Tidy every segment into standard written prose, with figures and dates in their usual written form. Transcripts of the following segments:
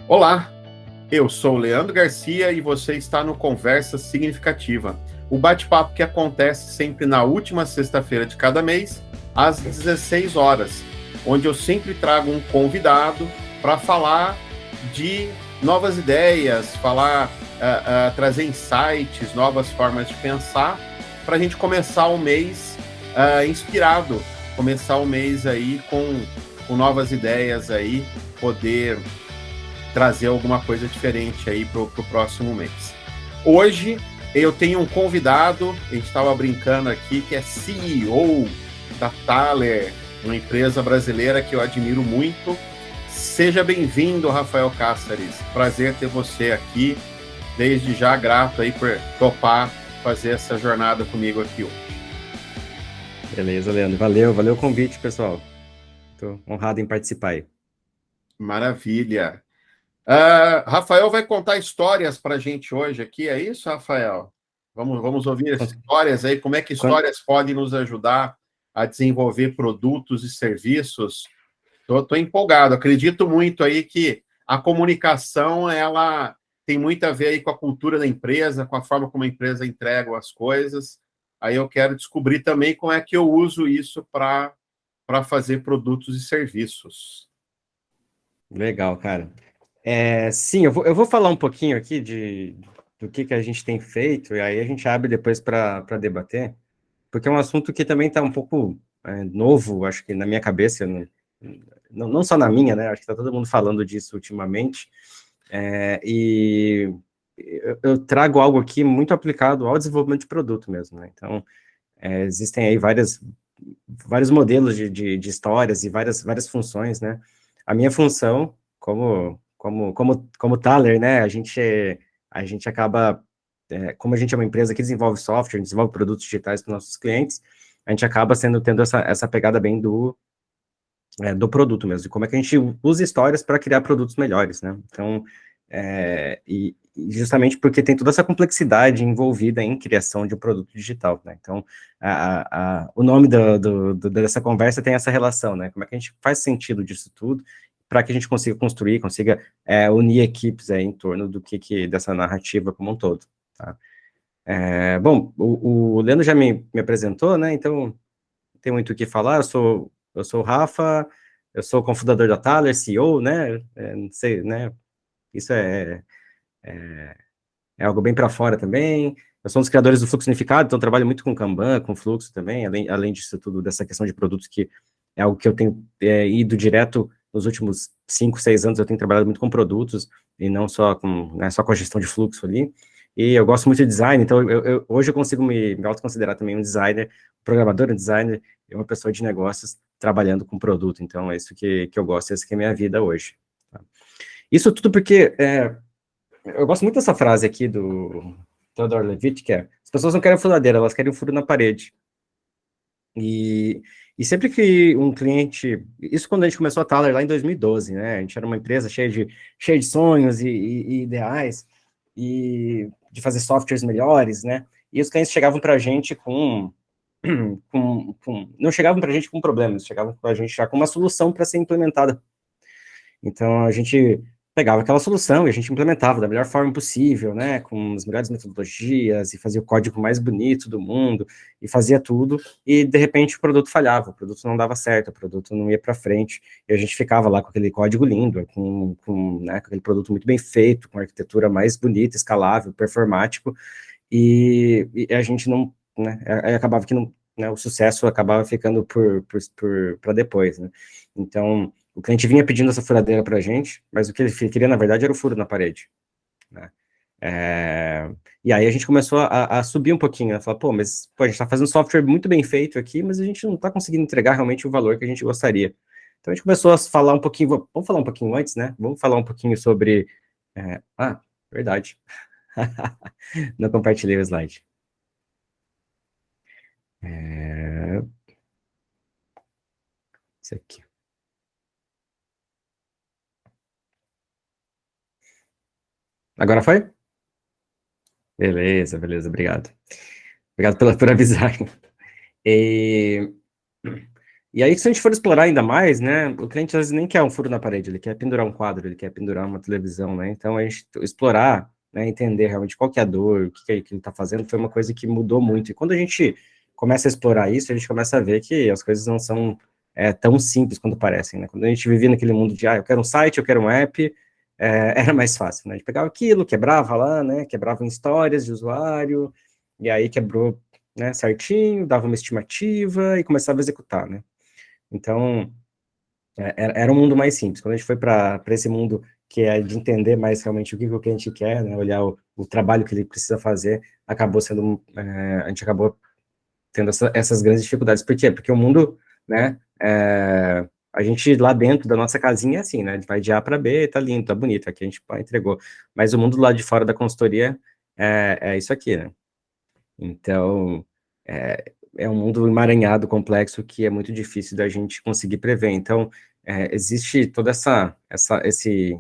Olá, eu sou o Leandro Garcia e você está no Conversa Significativa, o bate-papo que acontece sempre na última sexta-feira de cada mês, às 16 horas, onde eu sempre trago um convidado para falar de novas ideias, trazer insights, novas formas de pensar, para a gente começar o mês inspirado, começar o mês aí com novas ideias aí, poder trazer alguma coisa diferente aí para o próximo mês. Hoje eu tenho um convidado, a gente estava brincando aqui, que é CEO da Thaler, uma empresa brasileira que eu admiro muito. Seja bem-vindo, Rafael Cáceres. Prazer ter você aqui. Desde já, grato aí por topar fazer essa jornada comigo aqui hoje. Beleza, Leandro. Valeu o convite, pessoal. Estou honrado em participar aí. Maravilha. Rafael vai contar histórias para a gente hoje aqui, é isso, Rafael? Vamos ouvir as histórias aí, como é que histórias podem nos ajudar a desenvolver produtos e serviços. Estou empolgado, acredito muito aí que a comunicação, ela tem muito a ver aí com a cultura da empresa, com a forma como a empresa entrega as coisas. Aí eu quero descobrir também como é que eu uso isso para fazer produtos e serviços. Legal, cara. Sim, eu vou falar um pouquinho aqui do que a gente tem feito, e aí a gente abre depois para debater, porque é um assunto que também está um pouco novo, acho que na minha cabeça, não só na minha, né? Acho que está todo mundo falando disso ultimamente, e eu trago algo aqui muito aplicado ao desenvolvimento de produto mesmo, né? Então, existem aí vários modelos de histórias e várias funções, né? A minha função, como Thaler, né? A gente acaba, como a gente é uma empresa que desenvolve software, desenvolve produtos digitais para nossos clientes, a gente acaba tendo essa pegada bem do produto mesmo, de como é que a gente usa histórias para criar produtos melhores, né? Então, e justamente porque tem toda essa complexidade envolvida em criação de um produto digital, né? Então, o nome dessa conversa tem essa relação, né? Como é que a gente faz sentido disso tudo para que a gente consiga construir, consiga unir equipes em torno dessa narrativa como um todo, tá? Bom, o Leandro já me apresentou, né? Então, não tem muito o que falar. Eu sou o Rafa, eu sou cofundador da Thaler, CEO, né? Não sei, né? Isso é algo bem para fora também. Eu sou um dos criadores do Fluxo Unificado, então trabalho muito com Kanban, com fluxo também, além disso tudo, dessa questão de produtos, que é algo que eu tenho ido direto nos últimos 5, 6 anos. Eu tenho trabalhado muito com produtos e não só com a gestão de fluxo ali. E eu gosto muito de design, então hoje eu consigo me autoconsiderar também um designer, um programador, um designer e uma pessoa de negócios trabalhando com produto. Então é isso que eu gosto, essa que é a minha vida hoje. Tá? Isso tudo porque eu gosto muito dessa frase aqui do Theodore Levitt, que é: as pessoas não querem furadeira, elas querem um furo na parede. E sempre que um cliente... Isso quando a gente começou a Thaler lá em 2012, né? A gente era uma empresa cheia de sonhos e ideais, e de fazer softwares melhores, né? E os clientes chegavam para a gente não chegavam para a gente com problemas, chegavam para a gente já com uma solução para ser implementada. Então, a gente pegava aquela solução e a gente implementava da melhor forma possível, né, com as melhores metodologias, e fazia o código mais bonito do mundo, e fazia tudo, e de repente o produto falhava, o produto não dava certo, o produto não ia para frente, e a gente ficava lá com aquele código lindo, com aquele produto muito bem feito, com arquitetura mais bonita, escalável, performático, e a gente não, né, aí acabava que não, né, o sucesso acabava ficando para depois, né. Então, o cliente vinha pedindo essa furadeira para a gente, mas o que ele queria, na verdade, era o furo na parede, né? E aí a gente começou a subir um pouquinho, né? Falar, mas a gente está fazendo software muito bem feito aqui, mas a gente não está conseguindo entregar realmente o valor que a gente gostaria. Então a gente começou a falar um pouquinho, vamos falar um pouquinho antes, né? Vamos falar um pouquinho sobre... verdade. Não compartilhei o slide. Isso aqui. Agora foi? Beleza, obrigado. Obrigado por avisar. E, E aí, se a gente for explorar ainda mais, né, o cliente às vezes nem quer um furo na parede, ele quer pendurar um quadro, ele quer pendurar uma televisão, né? Então, a gente explorar, né, entender realmente qual que é a dor, o que, que ele está fazendo, foi uma coisa que mudou muito. E quando a gente começa a explorar isso, a gente começa a ver que as coisas não são tão simples quanto parecem, né? Quando a gente vivia naquele mundo de, eu quero um site, eu quero um app, era mais fácil, né? A gente pegava aquilo, quebrava lá, né? Quebrava em histórias de usuário, e aí quebrou, né, certinho, dava uma estimativa e começava a executar, né? Então, era um mundo mais simples. Quando a gente foi para esse mundo que é de entender mais realmente o que o cliente quer, né, olhar o trabalho que ele precisa fazer, acabou sendo, a gente acabou tendo essas grandes dificuldades. Por quê? Porque o mundo, né, a gente lá dentro da nossa casinha é assim, né, a gente vai de A para B, tá lindo, tá bonito, aqui a gente entregou. Mas o mundo lá de fora da consultoria é isso aqui, né? Então, é um mundo emaranhado, complexo, que é muito difícil da gente conseguir prever. Então, existe toda esse,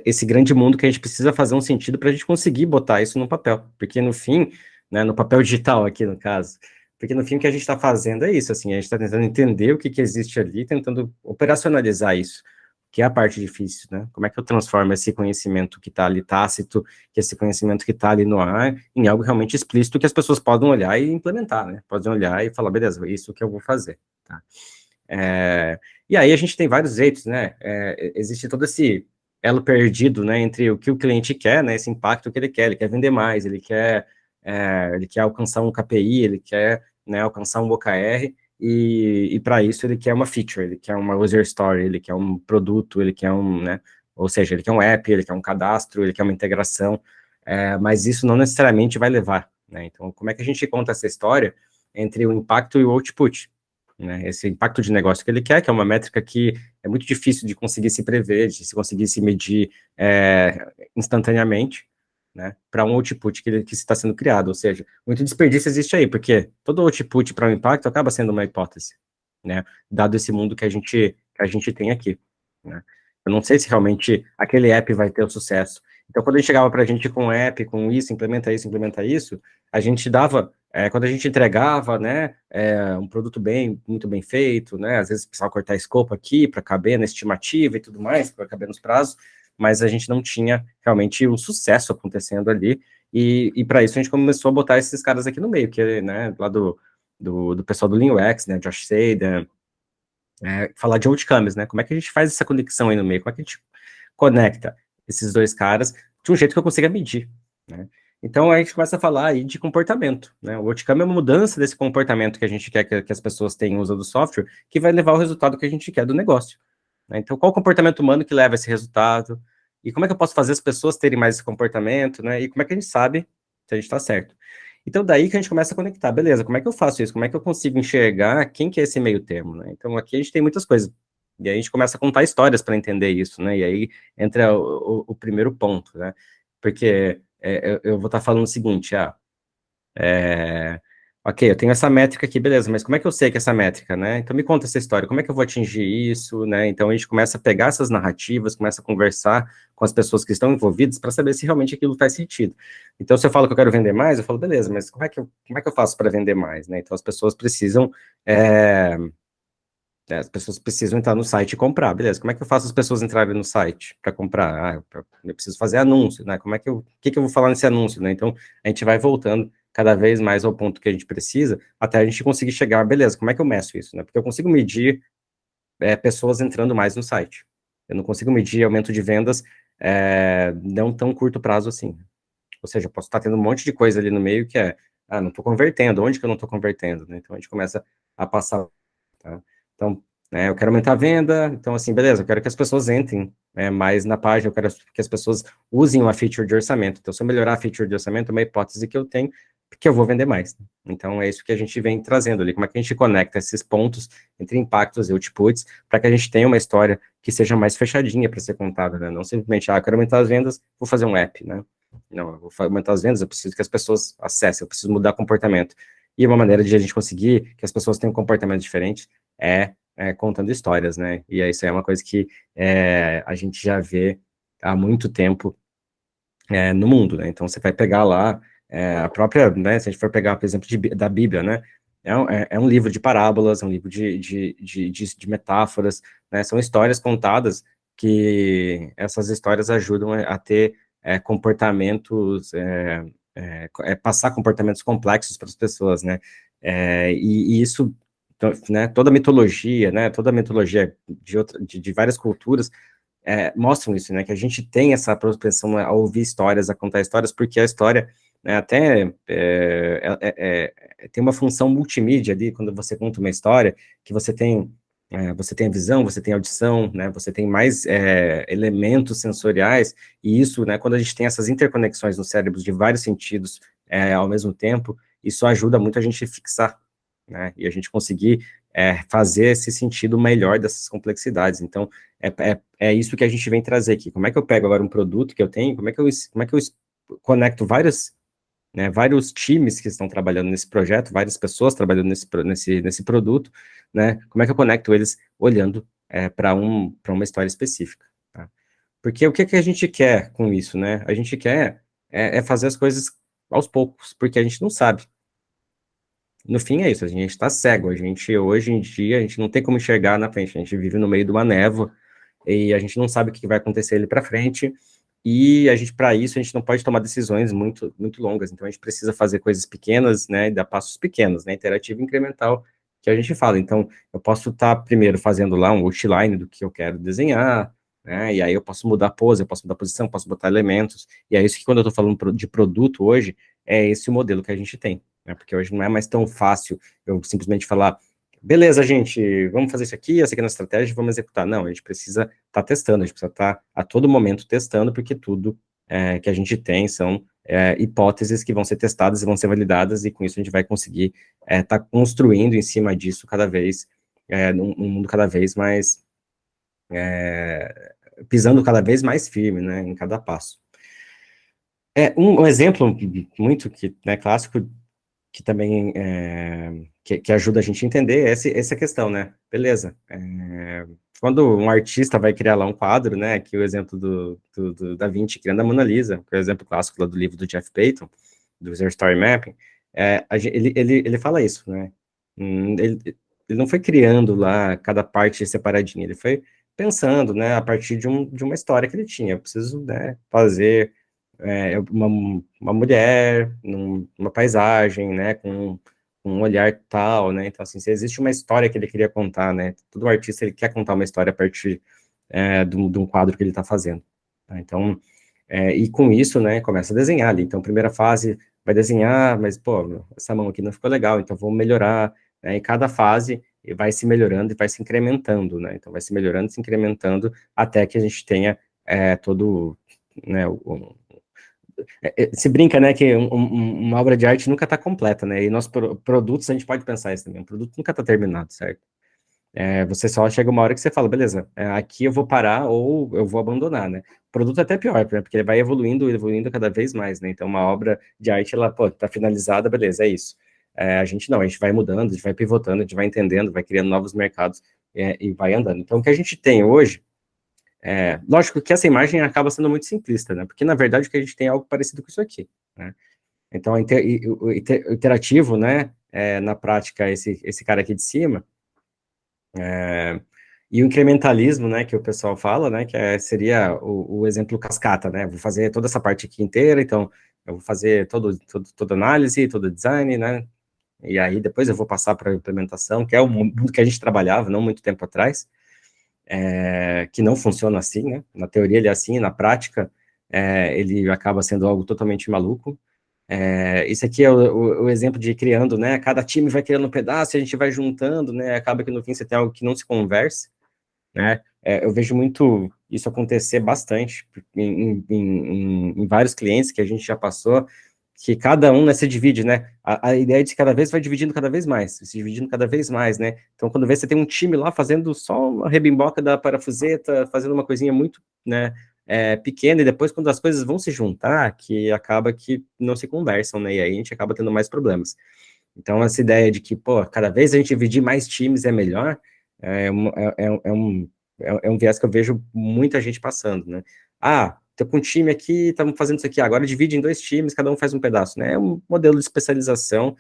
esse grande mundo que a gente precisa fazer um sentido para a gente conseguir botar isso no papel. Porque no fim, né, no papel digital aqui no caso, porque no fim o que a gente está fazendo é isso, assim, a gente está tentando entender o que, que existe ali, tentando operacionalizar isso, que é a parte difícil, né? Como é que eu transformo esse conhecimento que está ali tácito, que esse conhecimento que está ali no ar, em algo realmente explícito que as pessoas podem olhar e implementar, né? Podem olhar e falar, beleza, é isso que eu vou fazer, tá? E aí a gente tem vários jeitos, né? Existe todo esse elo perdido, né, entre o que o cliente quer, né, esse impacto que ele quer vender mais, ele quer alcançar um KPI, ele quer, né, alcançar um OKR, e para isso ele quer uma feature, ele quer uma user story, ele quer um produto, ele quer né, ou seja, ele quer um app, ele quer um cadastro, ele quer uma integração, mas isso não necessariamente vai levar, né, então como é que a gente conta essa história entre o impacto e o output, né, esse impacto de negócio que ele quer, que é uma métrica que é muito difícil de conseguir se prever, de se conseguir se medir instantaneamente, né, para um output que está sendo criado, ou seja, muito desperdício existe aí, porque todo output para um impacto acaba sendo uma hipótese, né, dado esse mundo que a gente tem aqui, né. Eu não sei se realmente aquele app vai ter o sucesso. Então, quando a gente chegava para a gente com um app, com isso, implementa isso, a gente dava, quando a gente entregava, né, um produto muito bem feito, né, às vezes precisava cortar escopo aqui para caber na estimativa e tudo mais, para caber nos prazos, mas a gente não tinha realmente um sucesso acontecendo ali, e para isso a gente começou a botar esses caras aqui no meio, que, né, lá do pessoal do Lean UX, né, Josh Saden, falar de outcomes, né, como é que a gente faz essa conexão aí no meio, como é que a gente conecta esses dois caras de um jeito que eu consiga medir, né. Então, a gente começa a falar aí de comportamento, né? O outcome é uma mudança desse comportamento que a gente quer que as pessoas tenham uso do software, que vai levar ao resultado que a gente quer do negócio, né? Então, qual o comportamento humano que leva a esse resultado? E como é que eu posso fazer as pessoas terem mais esse comportamento, né? E como é que a gente sabe se a gente está certo? Então, daí que a gente começa a conectar. Beleza, como é que eu faço isso? Como é que eu consigo enxergar quem que é esse meio termo, né? Então, aqui a gente tem muitas coisas. E aí a gente começa a contar histórias para entender isso, né? E aí entra o primeiro ponto, né? Porque eu vou estar falando o seguinte, ok, eu tenho essa métrica aqui, beleza, mas como é que eu sei que essa métrica, né? Então me conta essa história, como é que eu vou atingir isso, né? Então a gente começa a pegar essas narrativas, começa a conversar com as pessoas que estão envolvidas para saber se realmente aquilo faz sentido. Então se eu falo que eu quero vender mais, eu falo, beleza, mas como é que eu faço para vender mais, né? Então as pessoas precisam entrar no site e comprar, beleza, como é que eu faço as pessoas entrarem no site para comprar? Eu preciso fazer anúncio, né, o que eu vou falar nesse anúncio, né, então a gente vai voltando cada vez mais ao ponto que a gente precisa, até a gente conseguir chegar, beleza, como é que eu meço isso, né, porque eu consigo medir pessoas entrando mais no site, eu não consigo medir aumento de vendas não tão curto prazo assim, ou seja, eu posso estar tendo um monte de coisa ali no meio que não estou convertendo, onde que eu não estou convertendo, né, então a gente começa a passar, tá? Então, eu quero aumentar a venda, então, assim, beleza, eu quero que as pessoas entrem mais na página, eu quero que as pessoas usem uma feature de orçamento. Então, se eu melhorar a feature de orçamento, é uma hipótese que eu tenho, que eu vou vender mais. Então, é isso que a gente vem trazendo ali, como é que a gente conecta esses pontos entre impactos e outputs, para que a gente tenha uma história que seja mais fechadinha para ser contada, né? Não simplesmente, eu quero aumentar as vendas, vou fazer um app, né? Não, eu vou aumentar as vendas, eu preciso que as pessoas acessem, eu preciso mudar comportamento. E uma maneira de a gente conseguir que as pessoas tenham um comportamento diferente contando histórias, né? E isso é uma coisa que a gente já vê há muito tempo no mundo, né? Então, você vai pegar lá a própria, né? Se a gente for pegar, por exemplo, da Bíblia, né? é um livro de parábolas, é um livro de metáforas, né? São histórias contadas que essas histórias ajudam a ter comportamentos, passar comportamentos complexos para as pessoas, né? E isso, né, toda a mitologia de várias culturas mostram isso, né? Que a gente tem essa propensão a ouvir histórias, a contar histórias, porque a história tem uma função multimídia ali, quando você conta uma história, que você tem a visão, você tem a audição, né, você tem mais elementos sensoriais, e isso, né, quando a gente tem essas interconexões no cérebro de vários sentidos ao mesmo tempo, isso ajuda muito a gente fixar, né, e a gente conseguir fazer esse sentido melhor dessas complexidades. Então, é isso que a gente vem trazer aqui. Como é que eu pego agora um produto que eu tenho, como é que eu conecto vários times que estão trabalhando nesse projeto, várias pessoas trabalhando nesse produto, né? Como é que eu conecto eles olhando para uma história específica, tá? Porque o que que a gente quer com isso, né? A gente quer fazer as coisas aos poucos, porque a gente não sabe. No fim é isso, a gente está cego, hoje em dia, a gente não tem como enxergar na frente, a gente vive no meio de uma névoa, e a gente não sabe o que vai acontecer ali para frente, e para isso, a gente não pode tomar decisões muito, muito longas, então a gente precisa fazer coisas pequenas, né, e dar passos pequenos, né, interativo e incremental, que a gente fala. Então, eu posso estar primeiro fazendo lá um outline do que eu quero desenhar, né, e aí eu posso mudar a pose, eu posso mudar a posição, posso botar elementos, e é isso que quando eu estou falando de produto hoje, é esse o modelo que a gente tem, né, porque hoje não é mais tão fácil eu simplesmente falar, beleza, gente, vamos fazer isso aqui, essa aqui é a nossa estratégia, vamos executar. Não, a gente precisa estar testando, a gente precisa estar a todo momento testando, porque tudo que a gente tem são hipóteses que vão ser testadas e vão ser validadas, e com isso a gente vai conseguir estar construindo em cima disso cada vez, num mundo cada vez mais, pisando cada vez mais firme, né, em cada passo. Um exemplo muito clássico que também que ajuda a gente a entender essa questão, né? Beleza. Quando um artista vai criar lá um quadro, né? Aqui o exemplo do Da Vinci criando a Mona Lisa, que é o exemplo clássico lá do livro do Jeff Payton, do User Story Mapping, ele fala isso, né? Ele não foi criando lá cada parte separadinha, ele foi pensando, né, a partir de uma história que ele tinha. Eu preciso, né, fazer uma mulher numa paisagem, né, com um olhar tal, né, então, assim, se existe uma história que ele queria contar, né, todo artista, ele quer contar uma história a partir de um quadro que ele está fazendo, tá? Então, e com isso, né, começa a desenhar ali, então, primeira fase, vai desenhar, mas, pô, essa mão aqui não ficou legal, então vamos melhorar, né, em cada fase, vai se melhorando e vai se incrementando, né, então vai se melhorando, se incrementando, até que a gente tenha todo, né, se brinca, né, que uma obra de arte nunca está completa, né, e nossos produtos, a gente pode pensar isso também, um produto nunca está terminado, certo? Você só chega uma hora que você fala, beleza, aqui eu vou parar ou eu vou abandonar, né? O produto é até pior, né, porque ele vai evoluindo cada vez mais, né? Então, uma obra de arte, ela, pô, tá finalizada, beleza, é isso. A gente não, a gente vai mudando, a gente vai pivotando, a gente vai entendendo, vai criando novos mercados e vai andando. Então, o que a gente tem hoje lógico que essa imagem acaba sendo muito simplista, né? Porque, na verdade, o que a gente tem é algo parecido com isso aqui, né? Então, o iterativo, né? Na prática, esse cara aqui de cima, e o incrementalismo, né? Que o pessoal fala, né? Que seria o exemplo cascata, né? Vou fazer toda essa parte aqui inteira, então, eu vou fazer toda análise, todo design, né? E aí, depois eu vou passar para a implementação, que é o mundo que a gente trabalhava, não muito tempo atrás, que não funciona assim, né? Na teoria ele é assim, na prática ele acaba sendo algo totalmente maluco. Isso aqui é o exemplo de criando, né? Cada time vai criando um pedaço, a gente vai juntando, né? Acaba que no fim você tem algo que não se conversa, né? Eu vejo muito isso acontecer bastante em vários clientes que a gente já passou, que cada um, né, se divide, né? A ideia é de cada vez vai dividindo cada vez mais, se dividindo cada vez mais, né? Então, quando vê, você tem um time lá fazendo só uma rebimboca da parafuseta, fazendo uma coisinha muito, né, pequena, e depois, quando as coisas vão se juntar, que acaba que não se conversam, né? E aí a gente acaba tendo mais problemas. Então, essa ideia de que, pô, cada vez a gente dividir mais times é melhor, é um viés que eu vejo muita gente passando, né? Tô com um time aqui, estamos fazendo isso aqui, agora divide em dois times, cada um faz um pedaço, né? É um modelo de especialização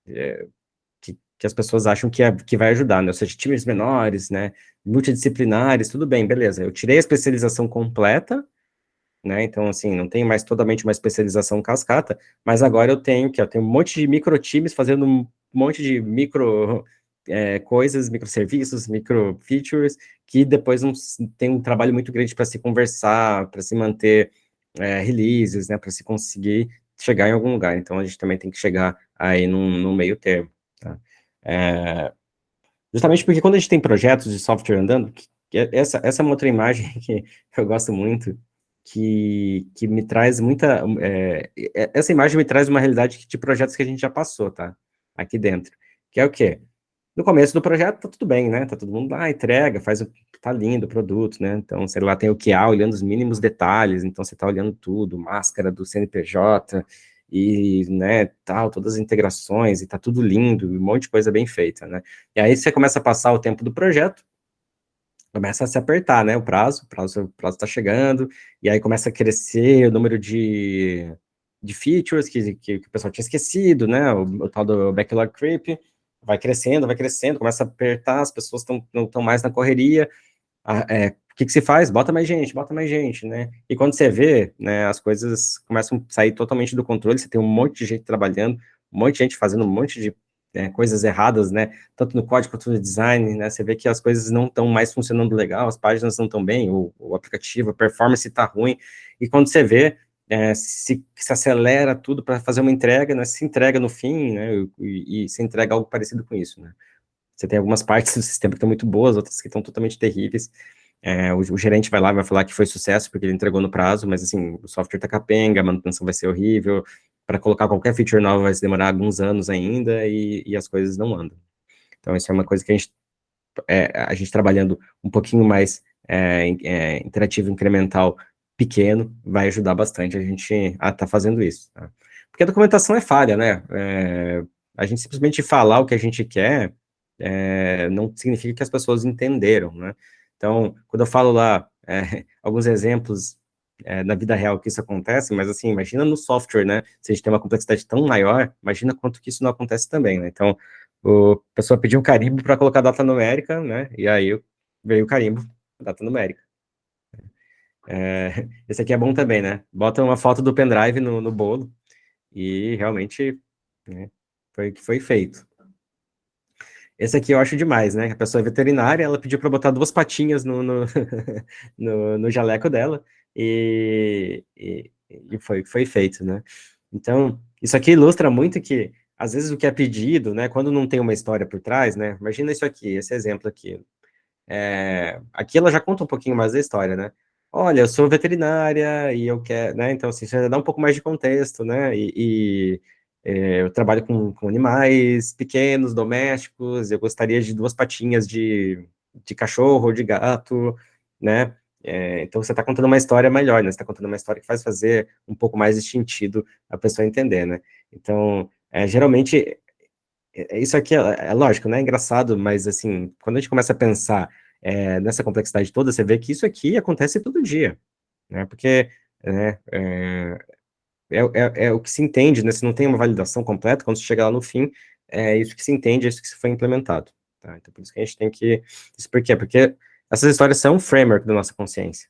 que as pessoas acham que vai ajudar, né? Ou seja, times menores, né? Multidisciplinares, tudo bem, beleza. Eu tirei a especialização completa, né? Então, assim, não tenho mais totalmente uma especialização cascata, mas agora eu tenho um monte de microtimes fazendo um monte de coisas, microserviços, micro features, que depois tem um trabalho muito grande para se conversar, para se manter releases, né? Para se conseguir chegar em algum lugar. Então, a gente também tem que chegar aí num meio termo, tá? Justamente porque quando a gente tem projetos de software andando, essa é uma outra imagem que eu gosto muito, que me traz muita... essa imagem me traz uma realidade de projetos que a gente já passou, tá? Aqui dentro. Que é o quê? No começo do projeto tá tudo bem, né? Tá todo mundo lá, entrega, tá lindo o produto, né? Então, sei lá, tem o QA olhando os mínimos detalhes, então você tá olhando tudo, máscara do CNPJ, e, né, tal, todas as integrações, e tá tudo lindo, um monte de coisa bem feita, né? E aí você começa a passar o tempo do projeto, começa a se apertar, né, o prazo tá chegando, e aí começa a crescer o número de features que o pessoal tinha esquecido, né, o tal do backlog creep, vai crescendo, começa a apertar, as pessoas não estão mais na correria, o que se faz? Bota mais gente, né? E quando você vê, né, as coisas começam a sair totalmente do controle, você tem um monte de gente trabalhando, um monte de gente fazendo um monte de coisas erradas, né? Tanto no código quanto no design, né? Você vê que as coisas não estão mais funcionando legal, as páginas não estão bem, o aplicativo, a performance está ruim, e quando você vê, se acelera tudo para fazer uma entrega, né? Se entrega no fim, né? E se entrega algo parecido com isso, né? Você tem algumas partes do sistema que estão muito boas, outras que estão totalmente terríveis. O gerente vai lá e vai falar que foi sucesso porque ele entregou no prazo, mas assim, o software tá capenga, a manutenção vai ser horrível, para colocar qualquer feature nova vai demorar alguns anos ainda e as coisas não andam. Então, isso é uma coisa que a gente trabalhando um pouquinho mais interativo, incremental, pequeno, vai ajudar bastante a gente a estar fazendo isso. Tá? Porque a documentação é falha, né? A gente simplesmente falar o que a gente quer não significa que as pessoas entenderam, né? Então, quando eu falo lá alguns exemplos na vida real que isso acontece, mas assim, imagina no software, né? Se a gente tem uma complexidade tão maior, imagina quanto que isso não acontece também, né? Então, a pessoa pediu um carimbo para colocar data numérica, né? E aí veio o carimbo, data numérica. Esse aqui é bom também, né? Bota uma foto do pendrive no bolo e realmente, né, foi o que foi feito. Esse aqui eu acho demais, né? A pessoa é veterinária, ela pediu para botar duas patinhas no jaleco dela e foi feito, né? Então, isso aqui ilustra muito que, às vezes, o que é pedido, né? Quando não tem uma história por trás, né? Imagina isso aqui, esse exemplo aqui. Aqui ela já conta um pouquinho mais da história, né? Olha, eu sou veterinária e eu quero, né? Então, assim, você dá um pouco mais de contexto, né? Eu trabalho com animais pequenos, domésticos, eu gostaria de duas patinhas de cachorro ou de gato, né? Então, você está contando uma história melhor, né? Você está contando uma história que faz fazer um pouco mais de sentido a pessoa entender, né? Então, geralmente, isso aqui é lógico, né? É engraçado, mas assim, quando a gente começa a pensar nessa complexidade toda, você vê que isso aqui acontece todo dia, né? Porque né, é o que se entende, né? Se não tem uma validação completa, quando você chega lá no fim, é isso que se entende, é isso que foi implementado, tá? Então, por isso que a gente tem que... Isso por quê? Porque essas histórias são um framework da nossa consciência,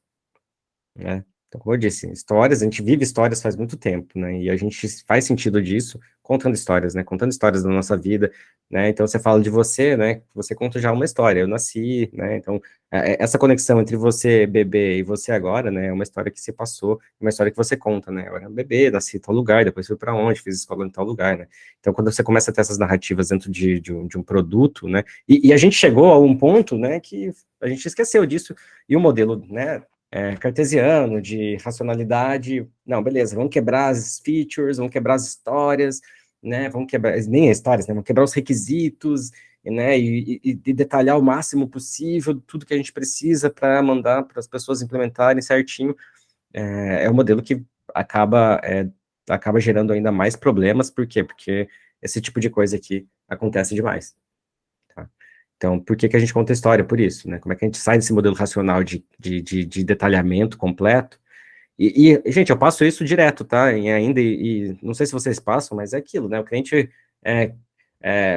né? Então, como eu disse, histórias, a gente vive histórias faz muito tempo, né? E a gente faz sentido disso contando histórias, né? Contando histórias da nossa vida, né? Então, você fala de você, né? Você conta já uma história. Eu nasci, né? Então, essa conexão entre você, bebê, e você agora, né? É uma história que se passou, uma história que você conta, né? Eu era um bebê, nasci em tal lugar, depois fui para onde, fiz escola em tal lugar, né? Então, quando você começa a ter essas narrativas dentro de um produto, né? E a gente chegou a um ponto, né? Que a gente esqueceu disso, e o modelo, né? Cartesiano, de racionalidade, não, beleza, vamos quebrar as features, vamos quebrar as histórias, né, vamos quebrar, nem as histórias, né, vamos quebrar os requisitos, né, e detalhar o máximo possível tudo que a gente precisa para mandar para as pessoas implementarem certinho, o modelo que acaba gerando ainda mais problemas, por quê? Porque esse tipo de coisa aqui acontece demais, tá? Então, por que a gente conta história? Por isso, né? Como é que a gente sai desse modelo racional de detalhamento completo? Gente, eu passo isso direto, tá? Não sei se vocês passam, mas é aquilo, né? O cliente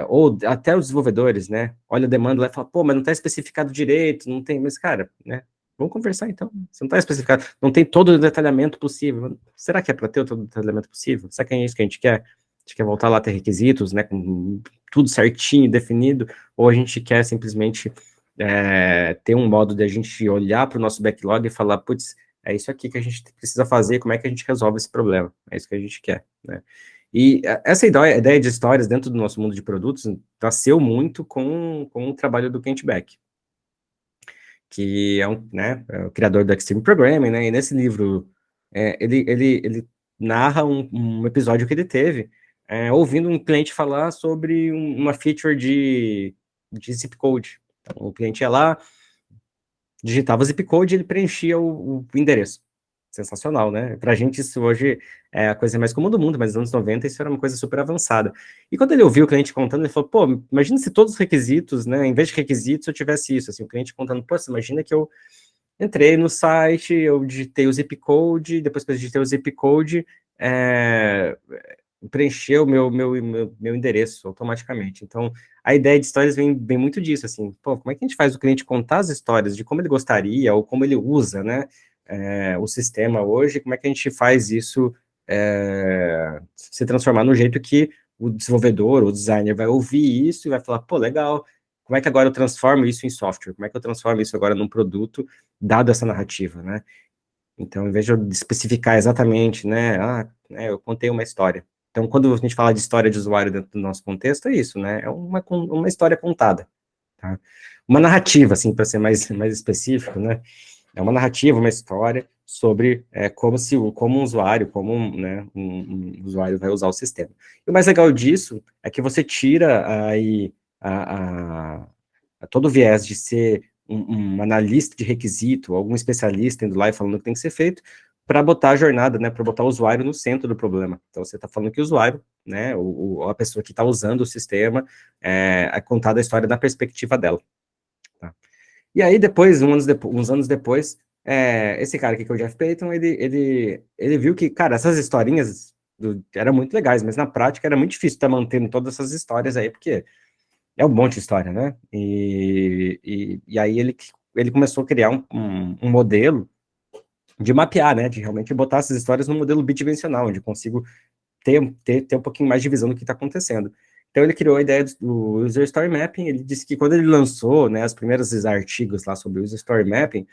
ou até os desenvolvedores, né? Olha a demanda lá e fala, pô, mas não está especificado direito, não tem, mas, cara, né? Vamos conversar então. Se não está especificado, não tem todo o detalhamento possível. Será que é para ter todo o detalhamento possível? Será que é isso que a gente quer? A gente quer voltar lá a ter requisitos, né? Com tudo certinho, definido, ou a gente quer simplesmente ter um modo de a gente olhar para o nosso backlog e falar, putz, é isso aqui que a gente precisa fazer, como é que a gente resolve esse problema? É isso que a gente quer, né? E essa ideia de histórias dentro do nosso mundo de produtos nasceu muito com o trabalho do Kent Beck, que é o criador do Extreme Programming, né? E nesse livro, ele narra um episódio que ele teve, ouvindo um cliente falar sobre uma feature de zip code. Então, o cliente ia lá, digitava o zip code e ele preenchia o endereço. Sensacional, né? Pra gente isso hoje é a coisa mais comum do mundo, mas nos anos 90 isso era uma coisa super avançada. E quando ele ouviu o cliente contando, ele falou, pô, imagina se todos os requisitos, né, em vez de requisitos eu tivesse isso, assim, o cliente contando, pô, você imagina que eu entrei no site, eu digitei o zip code, depois que eu digitei o zip code, preencheu meu endereço automaticamente. Então, a ideia de histórias vem muito disso, assim, pô, como é que a gente faz o cliente contar as histórias de como ele gostaria, ou como ele usa, né, o sistema hoje, como é que a gente faz isso se transformar no jeito que o desenvolvedor, o designer vai ouvir isso e vai falar, pô, legal, como é que agora eu transformo isso em software? Como é que eu transformo isso agora num produto, dado essa narrativa, né? Então, em vez de eu especificar exatamente, né, eu contei uma história. Então, quando a gente fala de história de usuário dentro do nosso contexto, é isso, né, é uma história contada, tá? Uma narrativa, assim, para ser mais específico, né, é uma narrativa, uma história sobre como um usuário, né, um usuário vai usar o sistema. E o mais legal disso é que você tira aí a todo o viés de ser um analista de requisito, algum especialista indo lá e falando o que tem que ser feito, para botar a jornada, né, para botar o usuário no centro do problema. Então, você está falando que o usuário, né, a pessoa que está usando o sistema, contada a história da perspectiva dela. Tá? E aí, depois, uns anos depois, esse cara aqui, que é o Jeff Payton, ele viu que, cara, essas historinhas eram muito legais, mas na prática era muito difícil estar mantendo todas essas histórias aí, porque é um monte de história, né? E aí ele começou a criar um modelo de mapear, né? De realmente botar essas histórias no modelo bidimensional, onde eu consigo ter um pouquinho mais de visão do que está acontecendo. Então ele criou a ideia do User Story Mapping. Ele disse que quando ele lançou, né, os primeiros artigos lá sobre o User Story Mapping,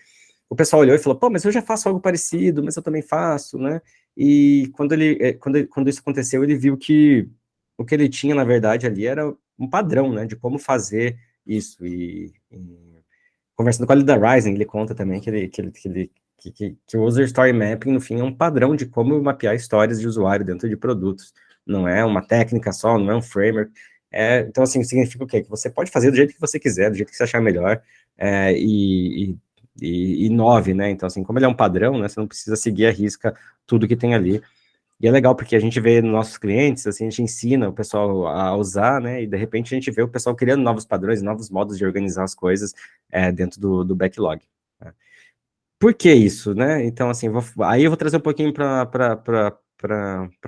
o pessoal olhou e falou, pô, mas eu já faço algo parecido, mas eu também faço, né? E quando isso aconteceu, ele viu que o que ele tinha, na verdade, ali era um padrão, né, de como fazer isso. E conversando com a Lida Rising, ele conta também que o User Story Mapping, no fim, é um padrão de como mapear histórias de usuário dentro de produtos. Não é uma técnica só, não é um framework. Então, assim, significa o quê? Que você pode fazer do jeito que você quiser, do jeito que você achar melhor, e inove, né? Então, assim, como ele é um padrão, né, você não precisa seguir a risca tudo que tem ali. E é legal porque a gente vê nos nossos clientes, assim, a gente ensina o pessoal a usar, né? E de repente a gente vê o pessoal criando novos padrões, novos modos de organizar as coisas dentro do backlog. Né? Por que isso, né? Então, assim, aí eu vou trazer um pouquinho para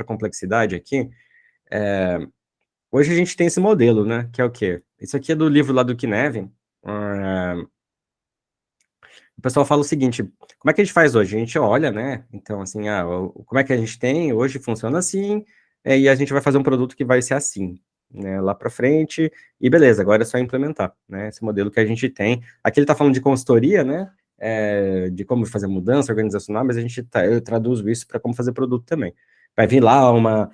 complexidade aqui. Hoje a gente tem esse modelo, né? Que é o quê? Isso aqui é do livro lá do Kinevin. O pessoal fala o seguinte, como é que a gente faz hoje? A gente olha, né? Então, assim, como é que a gente tem? Hoje funciona assim, e a gente vai fazer um produto que vai ser assim, né? Lá para frente, e beleza, agora é só implementar, né? Esse modelo que a gente tem. Aqui ele está falando de consultoria, né? De como fazer mudança organizacional, mas eu traduzo isso para como fazer produto também. Vai vir lá uma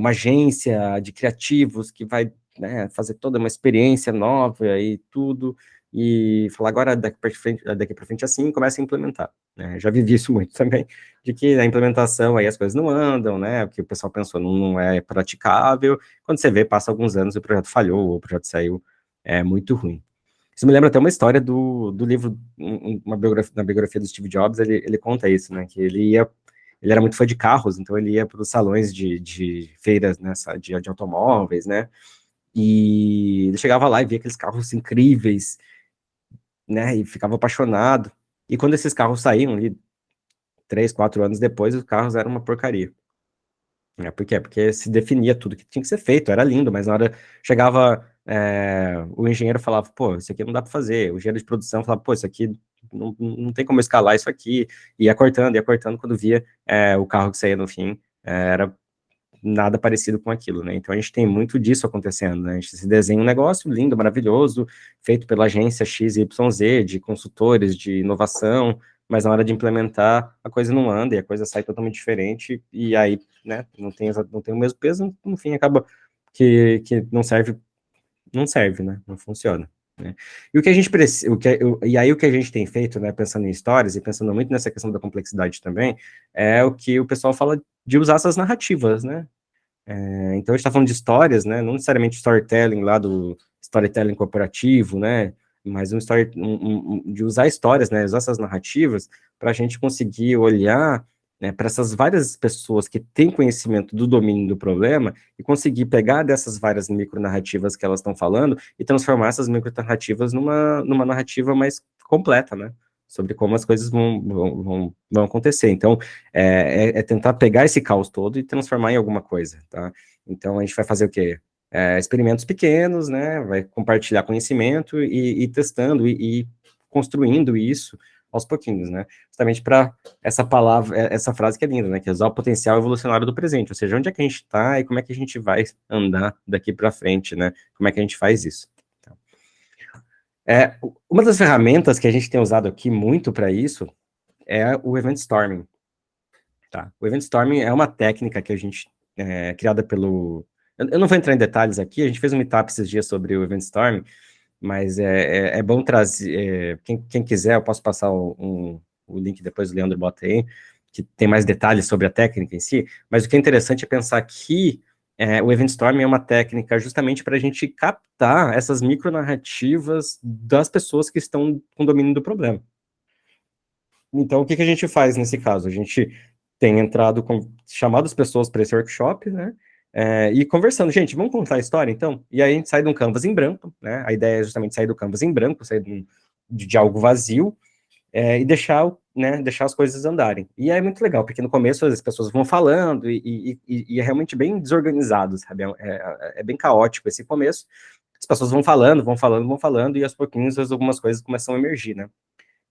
agência de criativos que vai, né, fazer toda uma experiência nova e tudo, e falar agora daqui para frente assim, começa a implementar. Né? Já vivi isso muito também, de que a implementação aí as coisas não andam, né? O que o pessoal pensou não é praticável. Quando você vê, passa alguns anos, o projeto falhou, o projeto saiu muito ruim. Isso me lembra até uma história do livro, na biografia do Steve Jobs, ele conta isso, né? Que ele era muito fã de carros, então ele ia para os salões de feiras, né, de automóveis, né? E ele chegava lá e via aqueles carros incríveis, né, e ficava apaixonado. E quando esses carros saíam ali, 3, 4 anos depois, os carros eram uma porcaria. Por quê? Porque se definia tudo que tinha que ser feito, era lindo, mas na hora chegava, o engenheiro falava, pô, isso aqui não dá para fazer, o engenheiro de produção falava, pô, isso aqui não tem como escalar isso aqui, ia cortando, quando via o carro que saía no fim, era nada parecido com aquilo, né? Então a gente tem muito disso acontecendo, né? A gente se desenha um negócio lindo, maravilhoso, feito pela agência XYZ, de consultores, de inovação, mas na hora de implementar, a coisa não anda e a coisa sai totalmente diferente, e aí, né, não tem o mesmo peso, no fim acaba que não serve, né? Não funciona. Né? E o que a gente precisa, e aí o que a gente tem feito, né, pensando em histórias e pensando muito nessa questão da complexidade também, é o que o pessoal fala de usar essas narrativas, né? Então a gente está falando de histórias, né? Não necessariamente storytelling lá do storytelling corporativo, né? Mas de usar histórias, né? Usar essas narrativas para a gente conseguir olhar, né, para essas várias pessoas que têm conhecimento do domínio do problema e conseguir pegar dessas várias micronarrativas que elas estão falando e transformar essas micronarrativas numa narrativa mais completa, né? Sobre como as coisas vão acontecer. Então, tentar pegar esse caos todo e transformar em alguma coisa, tá? Então, a gente vai fazer o quê? Experimentos pequenos, né? Vai compartilhar conhecimento e testando e construindo isso aos pouquinhos, né? Justamente para essa palavra, essa frase que é linda, né? Que é usar o potencial evolucionário do presente, ou seja, onde é que a gente está e como é que a gente vai andar daqui para frente, né? Como é que a gente faz isso? Uma das ferramentas que a gente tem usado aqui muito para isso é o Event Storming. Tá? O Event Storming é uma técnica que a gente, criada pelo... Eu não vou entrar em detalhes aqui, a gente fez um meetup esses dias sobre o Event Storming, mas é bom trazer... quem quiser, eu posso passar o link depois, o Leandro bota aí, que tem mais detalhes sobre a técnica em si, mas o que é interessante é pensar que o Event Storming é uma técnica justamente para a gente captar essas micronarrativas das pessoas que estão com domínio do problema. Então, o que a gente faz nesse caso? A gente tem chamado as pessoas para esse workshop, né? E conversando, gente, vamos contar a história, então? E aí a gente sai de um canvas em branco, né? A ideia é justamente sair do canvas em branco, sair de algo vazio, e deixar as coisas andarem. E é muito legal, porque no começo as pessoas vão falando e é realmente bem desorganizado, sabe? É bem caótico esse começo. As pessoas vão falando, e aos pouquinhos algumas coisas começam a emergir, né?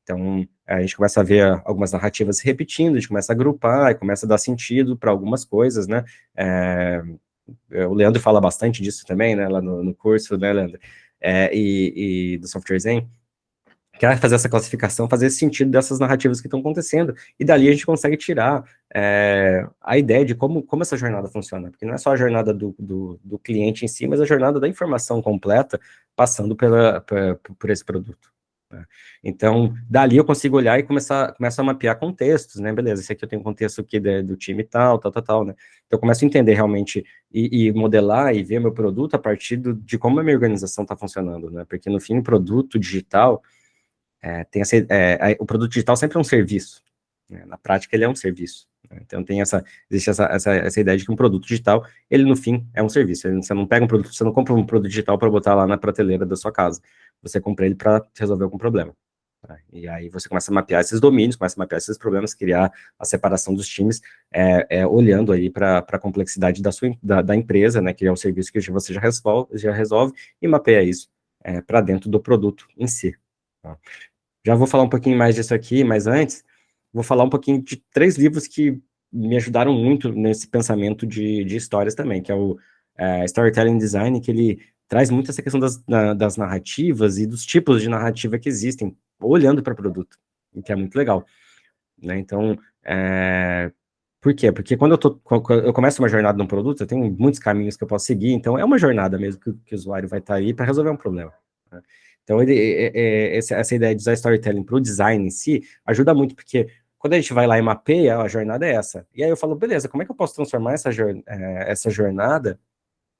Então, a gente começa a ver algumas narrativas se repetindo, a gente começa a agrupar, e começa a dar sentido para algumas coisas, né? O Leandro fala bastante disso também, né? Lá no curso, né, Leandro? E do Software Zen, que é fazer essa classificação, fazer esse sentido dessas narrativas que estão acontecendo, e dali a gente consegue tirar a ideia de como essa jornada funciona, porque não é só a jornada do cliente em si, mas a jornada da informação completa passando por esse produto. Né? Então, dali eu consigo olhar e começar a mapear contextos, né? Beleza, esse aqui eu tenho um contexto aqui do time tal, né? Então, eu começo a entender realmente e modelar e ver meu produto a partir de como a minha organização está funcionando, né? Porque, no fim, o produto digital o produto digital sempre é um serviço, né? Na prática ele é um serviço, né? Então existe essa ideia de que um produto digital, ele no fim é um serviço, você não compra um produto digital para botar lá na prateleira da sua casa, você compra ele para resolver algum problema, tá? E aí você começa a mapear esses domínios, começa a mapear esses problemas, criar a separação dos times, olhando aí para a complexidade da empresa, né, que é o serviço que você já resolve e mapeia isso para dentro do produto em si. Tá? Já vou falar um pouquinho mais disso aqui, mas antes, vou falar um pouquinho de 3 livros que me ajudaram muito nesse pensamento de histórias também, que é o Storytelling Design, que ele traz muito essa questão das narrativas e dos tipos de narrativa que existem, olhando para o produto, o que é muito legal. Né? Então, por quê? Porque quando eu começo uma jornada num produto, eu tenho muitos caminhos que eu posso seguir, então é uma jornada mesmo que o usuário vai estar aí para resolver um problema. Né? Então, essa ideia de usar storytelling para o design em si ajuda muito, porque quando a gente vai lá e mapeia, a jornada é essa. E aí eu falo, beleza, como é que eu posso transformar essa jornada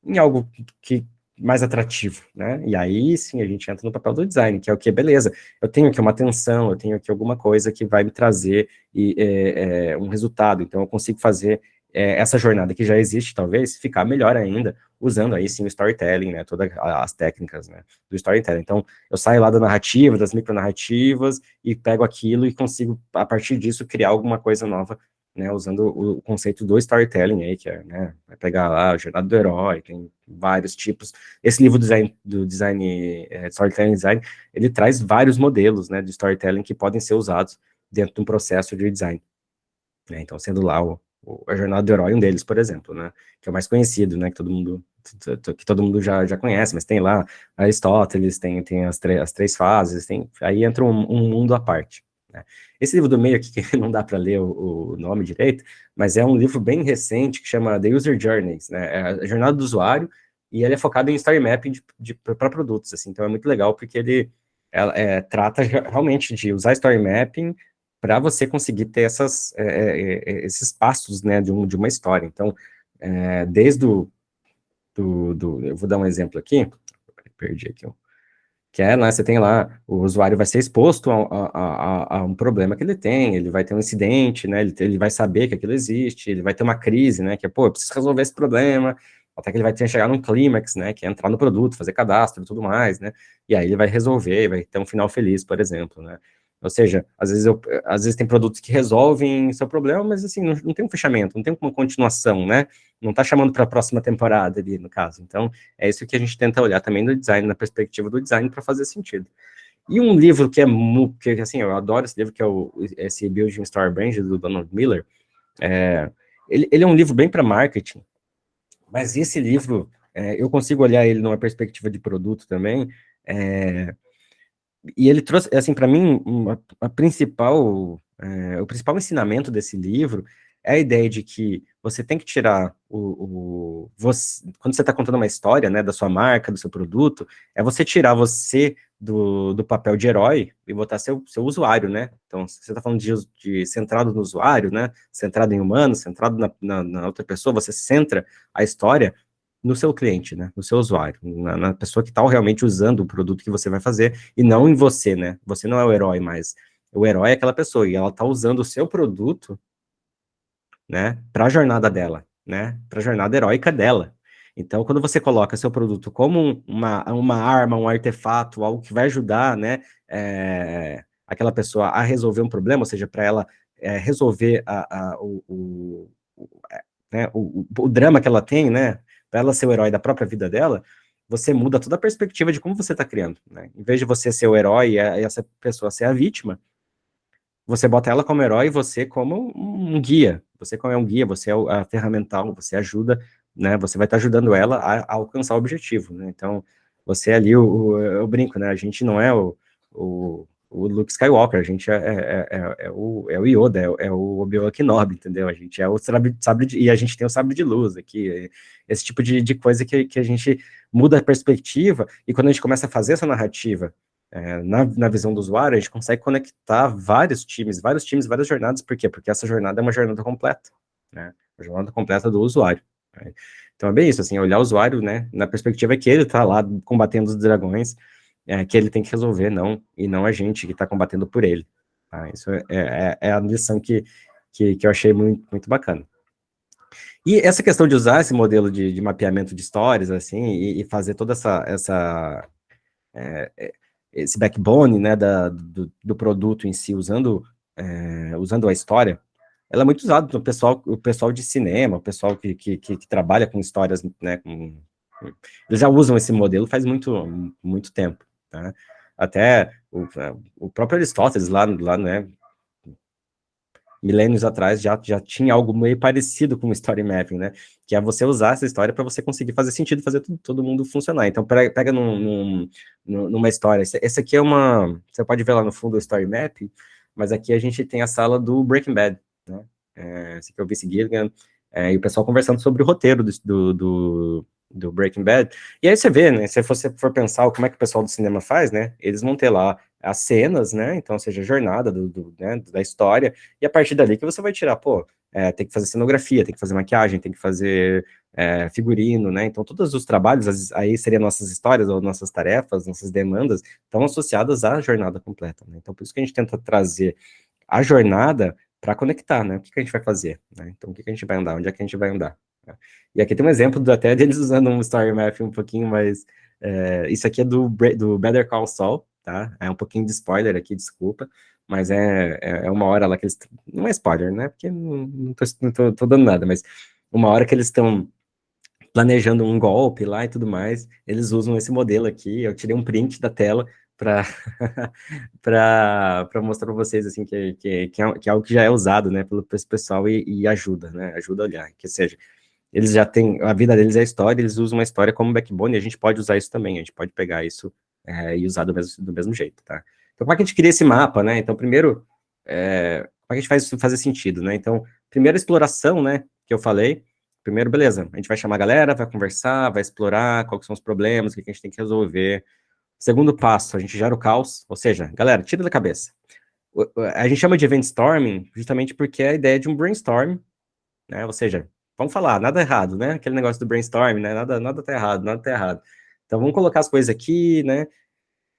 em algo que mais atrativo, né? E aí, sim, a gente entra no papel do design, que é o que, beleza, eu tenho aqui uma atenção, eu tenho aqui alguma coisa que vai me trazer um resultado, então eu consigo fazer essa jornada que já existe, talvez, ficar melhor ainda, usando aí, sim, o storytelling, né? Todas as técnicas, né, do storytelling. Então, eu saio lá da narrativa, das micronarrativas, e pego aquilo e consigo, a partir disso, criar alguma coisa nova, né, usando o conceito do storytelling aí, que é, né, vai pegar lá a jornada do herói, tem vários tipos. Esse livro do design, storytelling design, ele traz vários modelos, né, de storytelling que podem ser usados dentro de um processo de design, né, então sendo lá a jornada do herói um deles, por exemplo, né, que é o mais conhecido, né, que todo mundo já conhece, mas tem lá Aristóteles, tem as três fases, aí entra um mundo à parte, né. Esse livro do meio aqui, que não dá para ler o nome direito, mas é um livro bem recente, que chama The User Journeys, né, é a jornada do usuário, e ele é focado em story mapping para produtos, assim, então é muito legal, porque ele trata realmente de usar story mapping para você conseguir ter esses passos, né, de uma história. Então, desde eu vou dar um exemplo aqui, perdi aqui, que é, né, você tem lá, o usuário vai ser exposto a um problema que ele tem, ele vai ter um incidente, né, ele vai saber que aquilo existe, ele vai ter uma crise, né, que é, pô, eu preciso resolver esse problema, até que ele vai ter que chegar num clímax, né, que é entrar no produto, fazer cadastro e tudo mais, né, e aí ele vai resolver, vai ter um final feliz, por exemplo, né. Ou seja, às vezes tem produtos que resolvem seu problema, mas assim, não tem um fechamento, não tem uma continuação, né, não tá chamando para a próxima temporada ali, no caso. Então, é isso que a gente tenta olhar também no design, na perspectiva do design, para fazer sentido. E um livro que assim, eu adoro esse livro, que é esse Building Story Brand, do Donald Miller, ele é um livro bem para marketing, mas esse livro, eu consigo olhar ele numa perspectiva de produto também, e ele trouxe, assim, para mim, o principal ensinamento desse livro é a ideia de que você tem que tirar quando você está contando uma história, né, da sua marca, do seu produto, é você tirar você do papel de herói e botar seu usuário, né? Então, se você está falando de centrado no usuário, né, centrado em humano, centrado na outra pessoa, você centra a história no seu cliente, né, no seu usuário, na pessoa que está realmente usando o produto que você vai fazer, e não em você, né, você não é o herói mais, o herói é aquela pessoa, e ela está usando o seu produto, né, para a jornada dela, né, para a jornada heróica dela. Então, quando você coloca seu produto como uma arma, um artefato, algo que vai ajudar, né, aquela pessoa a resolver um problema, ou seja, para ela resolver né, o drama que ela tem, né, para ela ser o herói da própria vida dela, você muda toda a perspectiva de como você está criando, né? Em vez de você ser o herói e essa pessoa ser a vítima, você bota ela como herói e você como um guia. Você como é um guia, você é a ferramental, você ajuda, né? Você vai estar ajudando ela a alcançar o objetivo, né? Então, você é ali, eu brinco, né? A gente não é o Luke Skywalker, a gente é o Yoda, é o Obi-Wan Kenobi, entendeu? A gente é o e a gente tem o sabre de luz aqui, esse tipo de coisa que a gente muda a perspectiva, e quando a gente começa a fazer essa narrativa na visão do usuário, a gente consegue conectar várias jornadas. Por quê? Porque essa jornada é uma jornada completa, né? A jornada completa do usuário, né? Então é bem isso, assim, olhar o usuário, né, na perspectiva que ele está lá combatendo os dragões, que ele tem que resolver, e não a gente que está combatendo por ele. Tá? Isso é a lição que eu achei muito, muito bacana. E essa questão de usar esse modelo de mapeamento de histórias, assim, e fazer toda esse backbone, né, do produto em si, usando a história, ela é muito usada pelo o pessoal de cinema, o pessoal que trabalha com histórias, né, eles já usam esse modelo faz muito, muito tempo, né? Até o próprio Aristóteles lá, né, milênios atrás já tinha algo meio parecido com story mapping, né? Que é você usar essa história para você conseguir fazer sentido, fazer todo mundo funcionar. Então, pega numa história. Essa aqui você pode ver lá no fundo o story mapping, mas aqui a gente tem a sala do Breaking Bad, né? Esse aqui é o Vince Gilligan, e o pessoal conversando sobre o roteiro do Breaking Bad. E aí você vê, né? Se você for pensar como é que o pessoal do cinema faz, né? Eles vão ter lá as cenas, né? Então, ou seja, a jornada né, da história, e a partir dali que você vai tirar, tem que fazer cenografia, tem que fazer maquiagem, tem que fazer figurino, né? Então, todos os trabalhos, aí seriam nossas histórias, ou nossas tarefas, nossas demandas, estão associadas à jornada completa, né? Então, por isso que a gente tenta trazer a jornada para conectar, né? O que a gente vai fazer, né? Então, o que a gente vai andar, onde é que a gente vai andar, né? E aqui tem um exemplo até deles usando um story map um pouquinho mais... isso aqui é do Better Call Saul, tá? É um pouquinho de spoiler aqui, desculpa, mas é uma hora lá que eles... Não é spoiler, né? Porque não tô dando nada, mas uma hora que eles estão planejando um golpe lá e tudo mais, eles usam esse modelo aqui. Eu tirei um print da tela para para mostrar para vocês assim que é algo que já é usado, né, pelo pessoal e ajuda, né? Ajuda a olhar, que seja, eles já têm, a vida deles é a história, eles usam uma história como backbone, e a gente pode usar isso também, a gente pode pegar isso e usar do mesmo jeito, tá? Então, como é que a gente cria esse mapa, né? Então, primeiro, como é que a gente faz isso fazer sentido, né? Então, primeira exploração, né, que eu falei, primeiro, beleza, a gente vai chamar a galera, vai conversar, vai explorar quais são os problemas, o que a gente tem que resolver. Segundo passo, a gente gera o caos, ou seja, galera, tira da cabeça. A gente chama de event storming justamente porque é a ideia de um brainstorm, né? Ou seja, vamos falar, nada errado, né? Aquele negócio do brainstorm, né? Nada tá errado, nada tá errado. Então vamos colocar as coisas aqui, né?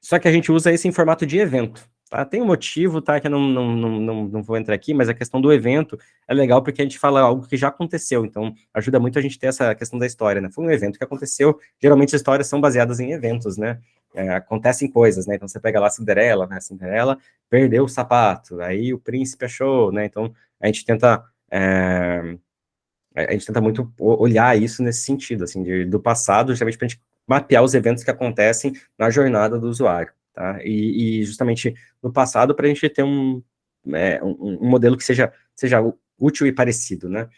Só que a gente usa isso em formato de evento, tá? Tem um motivo, tá? Que eu não vou entrar aqui, mas a questão do evento é legal porque a gente fala algo que já aconteceu, então ajuda muito a gente ter essa questão da história, né? Foi um evento que aconteceu, geralmente as histórias são baseadas em eventos, né? Acontecem coisas, né? Então você pega lá a Cinderela, né? A Cinderela perdeu o sapato, aí o príncipe achou, né? Então a gente tenta. A gente tenta muito olhar isso nesse sentido, assim, do passado, justamente para a gente mapear os eventos que acontecem na jornada do usuário, tá? E justamente no passado, para a gente ter um modelo que seja útil e parecido, né?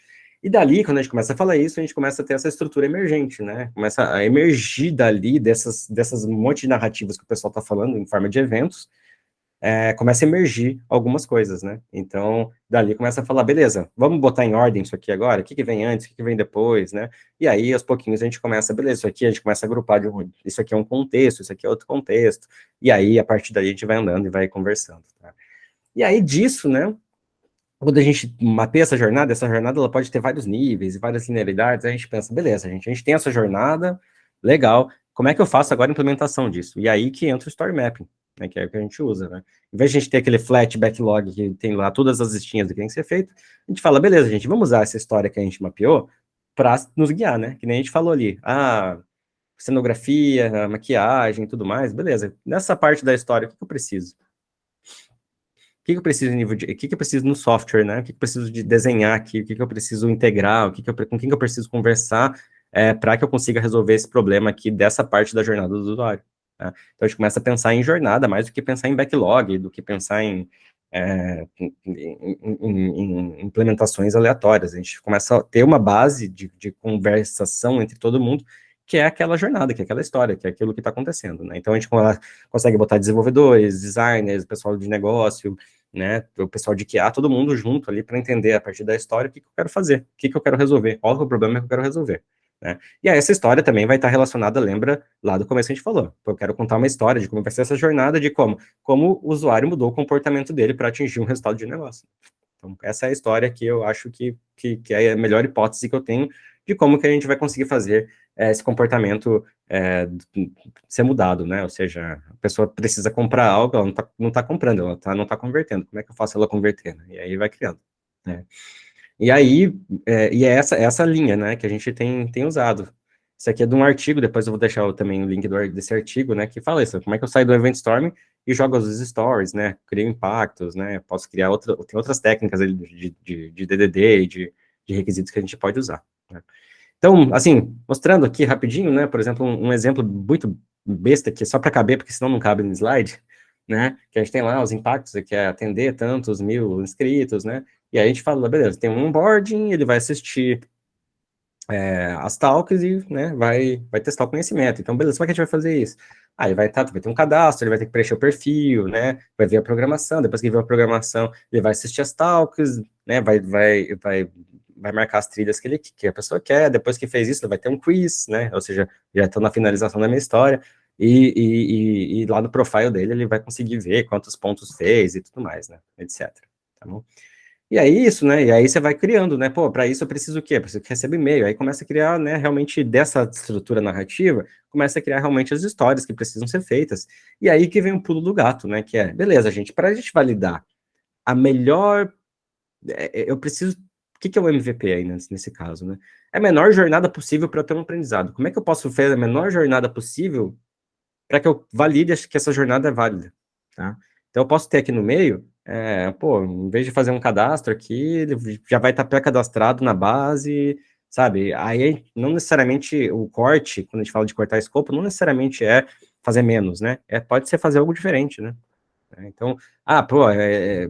E dali, quando a gente começa a falar isso, a gente começa a ter essa estrutura emergente, né? Começa a emergir dali dessas monte de narrativas que o pessoal está falando em forma de eventos, começa a emergir algumas coisas, né? Então, dali começa a falar, beleza, vamos botar em ordem isso aqui agora, o que que vem antes, o que que vem depois, né? E aí, aos pouquinhos, a gente começa, beleza, isso aqui a gente começa a agrupar, isso aqui é um contexto, isso aqui é outro contexto, e aí, a partir daí, a gente vai andando e vai conversando, tá? E aí, disso, né, quando a gente mapeia essa jornada ela pode ter vários níveis e várias linearidades, a gente pensa, beleza, a gente tem essa jornada, legal, como é que eu faço agora a implementação disso? E aí que entra o story mapping, né, que é o que a gente usa, né? Em vez de a gente ter aquele flat backlog que tem lá todas as listinhas do que tem que ser feito, a gente fala, beleza, gente, vamos usar essa história que a gente mapeou para nos guiar, né? Que nem a gente falou ali, cenografia, maquiagem, tudo mais, beleza. Nessa parte da história, o que eu preciso? O que eu preciso em nível o que eu preciso no software, né? O que eu preciso de desenhar aqui? O que eu preciso integrar? Com quem eu preciso conversar para que eu consiga resolver esse problema aqui dessa parte da jornada do usuário? Tá? Então a gente começa a pensar em jornada mais do que pensar em backlog, do que pensar em implementações aleatórias. A gente começa a ter uma base de conversação entre todo mundo, que é aquela jornada, que é aquela história, que é aquilo que está acontecendo, né? Então a gente consegue botar desenvolvedores, designers, pessoal de negócio, né? O pessoal de QA, todo mundo junto ali para entender a partir da história o que eu quero fazer, o que eu quero resolver, qual é o problema que eu quero resolver, né? E aí essa história também vai estar relacionada, lembra, lá do começo a gente falou, eu quero contar uma história de como vai ser essa jornada, de como o usuário mudou o comportamento dele para atingir um resultado de negócio. Então, essa é a história que eu acho que é a melhor hipótese que eu tenho de como que a gente vai conseguir fazer esse comportamento ser mudado, né? Ou seja, a pessoa precisa comprar algo, ela não tá comprando, ela não tá convertendo. Como é que eu faço ela converter? Né? E aí vai criando. Né? E aí, é essa linha, né, que a gente tem usado. Isso aqui é de um artigo, depois eu vou deixar também o link desse artigo, né, que fala isso, como é que eu saio do Event Storm e jogo os stories, né, crio impactos, né, posso criar tem outras técnicas ali de DDD e de requisitos que a gente pode usar. Né? Então, assim, mostrando aqui rapidinho, né, por exemplo, um exemplo muito besta aqui, só para caber, porque senão não cabe no slide, né, que a gente tem lá os impactos, que é atender tantos mil inscritos, né, e aí a gente fala, beleza, tem um onboarding, ele vai assistir as talks e, né, vai testar o conhecimento. Então, beleza, como é que a gente vai fazer isso? Ele vai ter um cadastro, ele vai ter que preencher o perfil, né, vai ver a programação, depois que ver a programação, ele vai assistir as talks, né, vai marcar as trilhas que a pessoa quer, depois que fez isso, ele vai ter um quiz, né, ou seja, já estou na finalização da minha história, e lá no profile dele ele vai conseguir ver quantos pontos fez e tudo mais, né, etc. Tá bom? E aí isso, né? E aí você vai criando, né? Pô, para isso eu preciso o quê? Preciso que receba e-mail. Aí começa a criar, né, realmente dessa estrutura narrativa, começa a criar realmente as histórias que precisam ser feitas. E aí que vem o pulo do gato, né? Que é, beleza, gente, para a gente validar a melhor. Eu preciso. O que é o MVP aí nesse caso, né? É a menor jornada possível para eu ter um aprendizado. Como é que eu posso fazer a menor jornada possível para que eu valide que essa jornada é válida, tá? Então, eu posso ter aqui no meio, pô, em vez de fazer um cadastro aqui, ele já vai estar pré-cadastrado na base, sabe? Aí, não necessariamente o corte, quando a gente fala de cortar escopo, não necessariamente é fazer menos, né? Pode ser fazer algo diferente, né? Então, pô,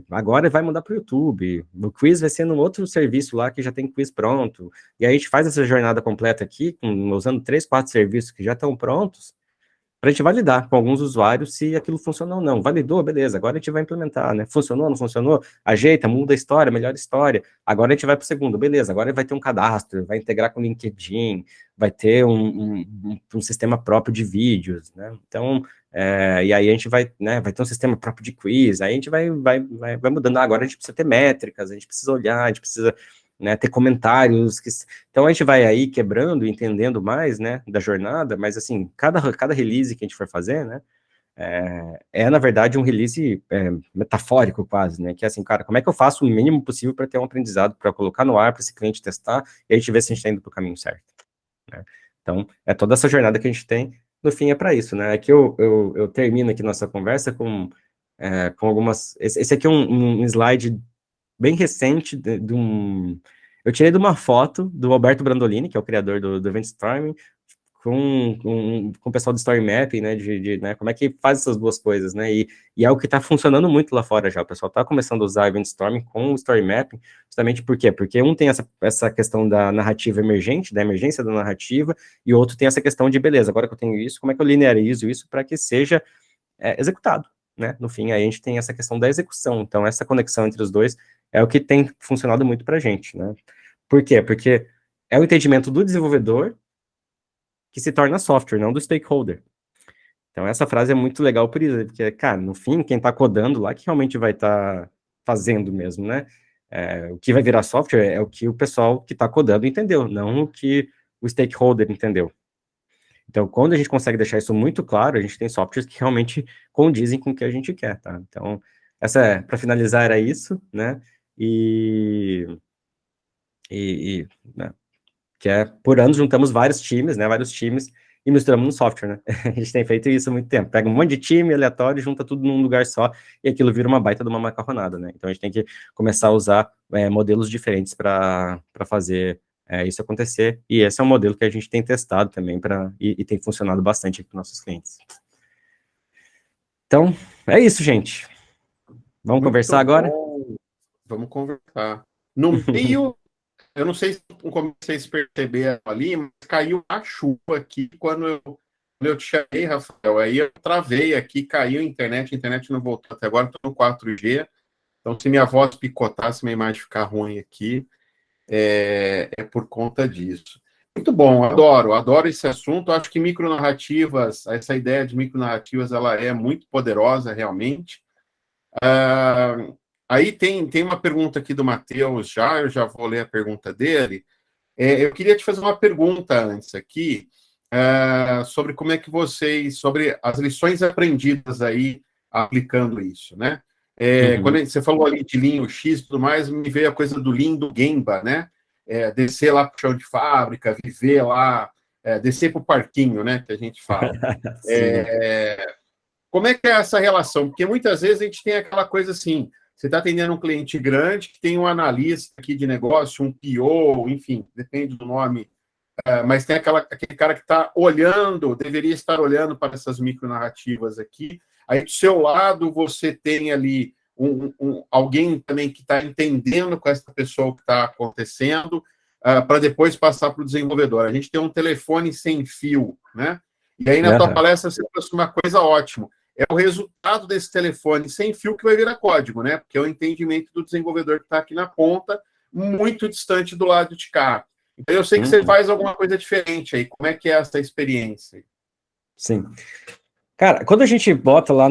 agora vai mudar para o YouTube, o quiz vai ser num outro serviço lá que já tem quiz pronto, e aí a gente faz essa jornada completa aqui, usando 3, 4 serviços que já estão prontos, para a gente validar com alguns usuários se aquilo funcionou ou não. Validou, beleza, agora a gente vai implementar, né? Funcionou, não funcionou? Ajeita, muda a história, melhora a história. Agora a gente vai para o segundo, beleza, agora vai ter um cadastro, vai integrar com o LinkedIn, vai ter um sistema próprio de vídeos, né? Então, e aí a gente vai, né, vai ter um sistema próprio de quiz, aí a gente vai mudando. Agora a gente precisa ter métricas, a gente precisa olhar, a gente precisa, né, ter comentários. Então a gente vai aí quebrando, entendendo mais, né, da jornada, mas assim, cada release que a gente for fazer, né, na verdade um release metafórico quase, né, que é assim, cara, como é que eu faço o mínimo possível para ter um aprendizado, para colocar no ar, para esse cliente testar, e a gente ver se a gente está indo para o caminho certo, né? Então, toda essa jornada que a gente tem, no fim é para isso, né? Aqui eu termino aqui nossa conversa com algumas... Esse aqui é um slide bem recente eu tirei de uma foto do Alberto Brandolini, que é o criador do Event Storming, com o pessoal do Story Mapping, né, né, como é que faz essas duas coisas, né, e é o que está funcionando muito lá fora já, o pessoal está começando a usar Event Storming com o Story Mapping, justamente por quê? Porque um tem essa questão da narrativa emergente, da emergência da narrativa, e o outro tem essa questão de, beleza, agora que eu tenho isso, como é que eu linearizo isso para que seja executado, né, no fim, aí a gente tem essa questão da execução, então essa conexão entre os dois é o que tem funcionado muito para a gente, né, por quê? Porque é o entendimento do desenvolvedor que se torna software, não do stakeholder. Então, essa frase é muito legal por isso, porque, cara, no fim, quem está codando lá que realmente vai estar fazendo mesmo, né? O que vai virar software é o que o pessoal que está codando entendeu, não o que o stakeholder entendeu. Então, quando a gente consegue deixar isso muito claro, a gente tem softwares que realmente condizem com o que a gente quer, tá? Então, para finalizar, era isso, né? Né? Que por anos juntamos vários times, né, e misturamos no software, né, a gente tem feito isso há muito tempo, pega um monte de time aleatório, junta tudo num lugar só, e aquilo vira uma baita de uma macarronada, né, então a gente tem que começar a usar modelos diferentes para fazer isso acontecer, e esse é um modelo que a gente tem testado também, e tem funcionado bastante aqui com nossos clientes. Então, é isso, gente. Vamos muito conversar agora? Vamos conversar. No meio... Eu não sei se vocês perceberam ali, mas caiu a chuva aqui quando eu te chamei, Rafael. Aí eu travei aqui, caiu a internet não voltou até agora, estou no 4G. Então, se minha voz picotar, se minha imagem ficar ruim aqui, é por conta disso. Muito bom, adoro esse assunto. Acho que micronarrativas, essa ideia de micronarrativas, ela é muito poderosa, realmente. Aí tem uma pergunta aqui do Matheus eu já vou ler a pergunta dele. Eu queria te fazer uma pergunta antes aqui, sobre como é que sobre as lições aprendidas aí aplicando isso, né? Quando você falou ali de Lean X e tudo mais, me veio a coisa do Lean do Gemba, né? Descer lá para o chão de fábrica, viver lá, descer para o parquinho, né? Que a gente fala. Como é que é essa relação? Porque muitas vezes a gente tem aquela coisa assim, você está atendendo um cliente grande que tem um analista aqui de negócio, um PO, enfim, depende do nome, mas tem aquele cara que está olhando, deveria estar olhando para essas micronarrativas aqui. Aí do seu lado você tem ali alguém também que está entendendo com essa pessoa o que está acontecendo, para depois passar para o desenvolvedor. A gente tem um telefone sem fio, né? E aí na tua palestra você trouxe uma coisa ótima. É o resultado desse telefone sem fio que vai virar código, né? Porque é o entendimento do desenvolvedor que está aqui na ponta, muito distante do lado de cá. Então, eu sei que você faz alguma coisa diferente aí. Como é que é essa experiência? Sim. Cara, quando a gente bota lá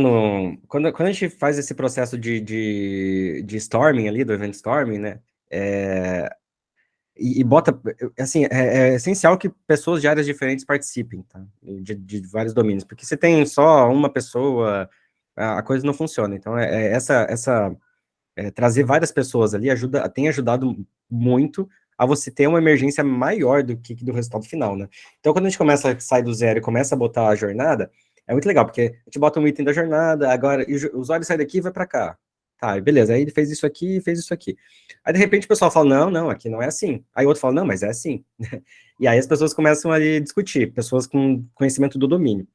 Quando a gente faz esse processo de storming ali, do event storming, né? E bota, assim, é essencial que pessoas de áreas diferentes participem, tá? De vários domínios, porque se tem só uma pessoa, a coisa não funciona. Então, trazer várias pessoas ali tem ajudado muito a você ter uma emergência maior do que do resultado final, né? Então, quando a gente sai do zero e começa a botar a jornada, é muito legal, porque a gente bota um item da jornada, agora e o usuário sai daqui e vai para cá. Tá, beleza, aí ele fez isso aqui, fez isso aqui. Aí, de repente, o pessoal fala, não, não, aqui não é assim. Aí o outro fala, não, mas é assim. E aí as pessoas começam a discutir, pessoas com conhecimento do domínio.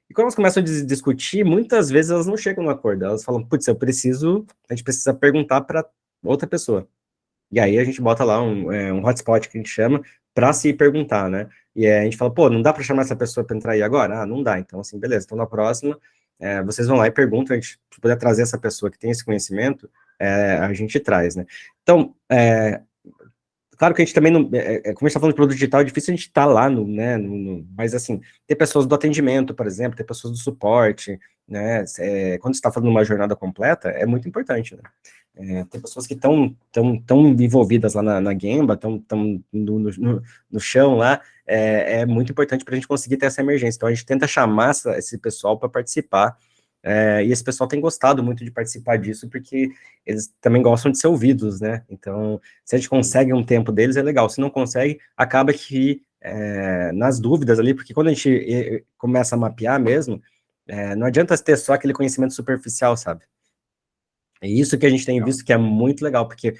E quando elas começam a discutir, muitas vezes elas não chegam no acordo. Elas falam, putz, a gente precisa perguntar para outra pessoa. E aí a gente bota lá um hotspot que a gente chama para se perguntar, né? E a gente fala, pô, não dá para chamar essa pessoa para entrar aí agora? Ah, não dá. Então, assim, beleza. Então, na próxima, vocês vão lá e perguntam, a gente puder trazer essa pessoa que tem esse conhecimento, a gente traz, né? Então, claro que a gente também não, como a gente está falando de produto digital, é difícil a gente estar lá, né, mas assim, ter pessoas do atendimento, por exemplo, ter pessoas do suporte, né, quando você está falando uma jornada completa, é muito importante, né, tem pessoas que estão tão envolvidas lá na Gemba, estão no chão lá, é muito importante para a gente conseguir ter essa emergência, então a gente tenta chamar esse pessoal para participar, e esse pessoal tem gostado muito de participar disso, porque eles também gostam de ser ouvidos, né? Então, se a gente consegue um tempo deles, é legal. Se não consegue, acaba que nas dúvidas ali, porque quando a gente começa a mapear mesmo, não adianta ter só aquele conhecimento superficial, sabe? É isso que a gente tem visto que é muito legal, porque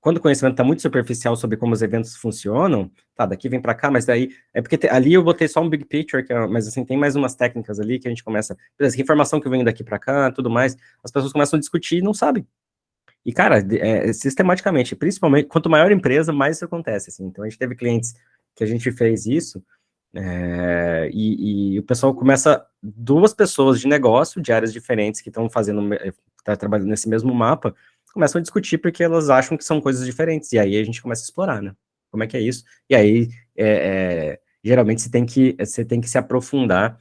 quando o conhecimento está muito superficial sobre como os eventos funcionam, tá, daqui vem para cá, mas daí, é porque ali eu botei só um big picture, mas assim, tem mais umas técnicas ali que a gente começa, beleza, que informação que vem daqui para cá, tudo mais, as pessoas começam a discutir e não sabem. E, cara, sistematicamente, principalmente, quanto maior a empresa, mais isso acontece, assim. Então, a gente teve clientes que a gente fez isso, e o pessoal começa, duas pessoas de negócio, de áreas diferentes, que estão trabalhando nesse mesmo mapa, começam a discutir porque elas acham que são coisas diferentes, e aí a gente começa a explorar, né? Como é que é isso? E aí, geralmente, você tem que se aprofundar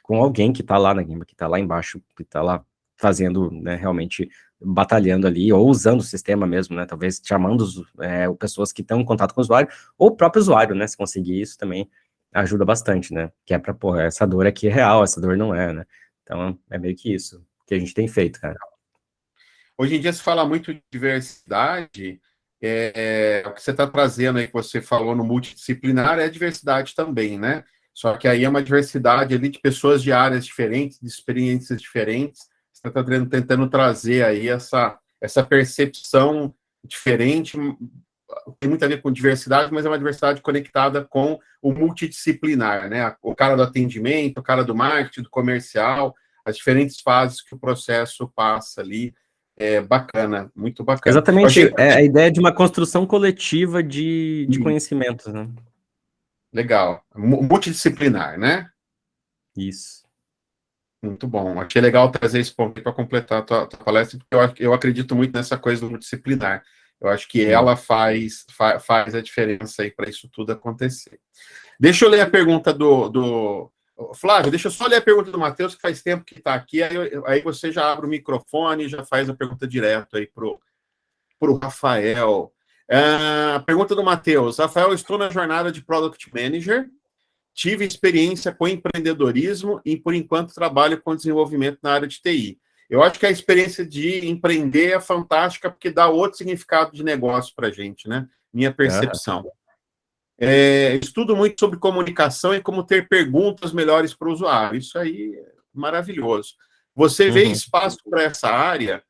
com alguém que está lá na Gimba, que está lá embaixo, que está lá fazendo, né, realmente batalhando ali, ou usando o sistema mesmo, né, talvez chamando pessoas que estão em contato com o usuário, ou o próprio usuário, né, se conseguir isso também ajuda bastante, né, que é para, pô, essa dor aqui é real, essa dor não é, né, então é meio que isso que a gente tem feito, cara. Hoje em dia se fala muito de diversidade, o que você está trazendo aí, que você falou no multidisciplinar, é diversidade também, né? Só que aí é uma diversidade ali de pessoas de áreas diferentes, de experiências diferentes. Você está tentando trazer aí essa percepção diferente, tem muito a ver com diversidade, mas é uma diversidade conectada com o multidisciplinar, né? O cara do atendimento, o cara do marketing, do comercial, as diferentes fases que o processo passa ali. É bacana, muito bacana. Exatamente, a ideia de uma construção coletiva de conhecimentos, né? Legal. Multidisciplinar, né? Isso. Muito bom. Achei legal trazer esse ponto para completar a tua palestra, porque eu acredito muito nessa coisa do multidisciplinar. Eu acho que ela faz a diferença aí para isso tudo acontecer. Deixa eu ler a pergunta do Flávio, deixa eu só ler a pergunta do Matheus, que faz tempo que está aqui, aí você já abre o microfone e já faz a pergunta direto aí para o Rafael. A pergunta do Matheus. Rafael, estou na jornada de Product Manager, tive experiência com empreendedorismo e, por enquanto, trabalho com desenvolvimento na área de TI. Eu acho que a experiência de empreender é fantástica porque dá outro significado de negócio para a gente, né? Minha percepção. Estudo muito sobre comunicação e como ter perguntas melhores para o usuário. Isso aí é maravilhoso. Você vê espaço para essa área?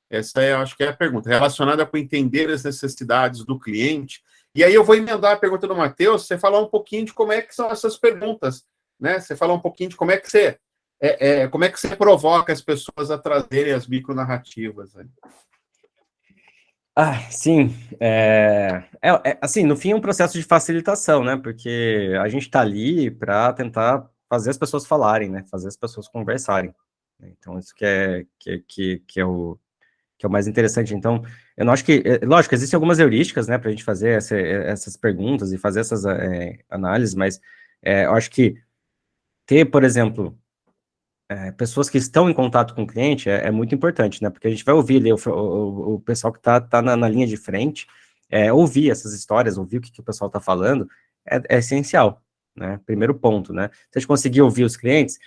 Essa acho que é a pergunta, relacionada com entender as necessidades do cliente. E aí eu vou emendar a pergunta do Matheus, você falar um pouquinho de como é que são essas perguntas, né? Você falar um pouquinho de como é que você provoca as pessoas a trazerem as micronarrativas. Né? Sim, assim, no fim é um processo de facilitação, né, porque a gente está ali para tentar fazer as pessoas falarem, né, fazer as pessoas conversarem, então isso que é o mais interessante. Então, eu não acho que, lógico, existem algumas heurísticas, né, para a gente fazer essas perguntas e fazer essas análises, mas eu acho que ter, por exemplo, pessoas que estão em contato com o cliente é muito importante, né? Porque a gente vai ouvir ali o pessoal que está na linha de frente, ouvir essas histórias, ouvir o que o pessoal está falando, é essencial, né? Primeiro ponto, né? Se a gente conseguir ouvir os clientes,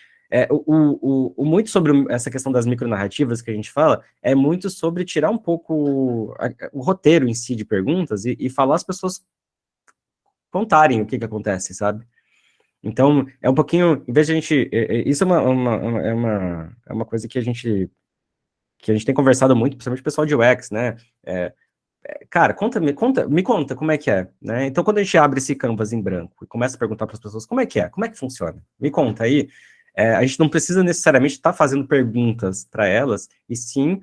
muito sobre essa questão das micronarrativas que a gente fala, é muito sobre tirar um pouco o roteiro em si de perguntas e falar as pessoas contarem o que acontece, sabe? Então, é um pouquinho, em vez de a gente, isso é uma coisa que a gente tem conversado muito, principalmente o pessoal de UX, né? Cara, me conta como é que é, né? Então, quando a gente abre esse canvas em branco e começa a perguntar para as pessoas como é que funciona, me conta aí, a gente não precisa necessariamente estar fazendo perguntas para elas, e sim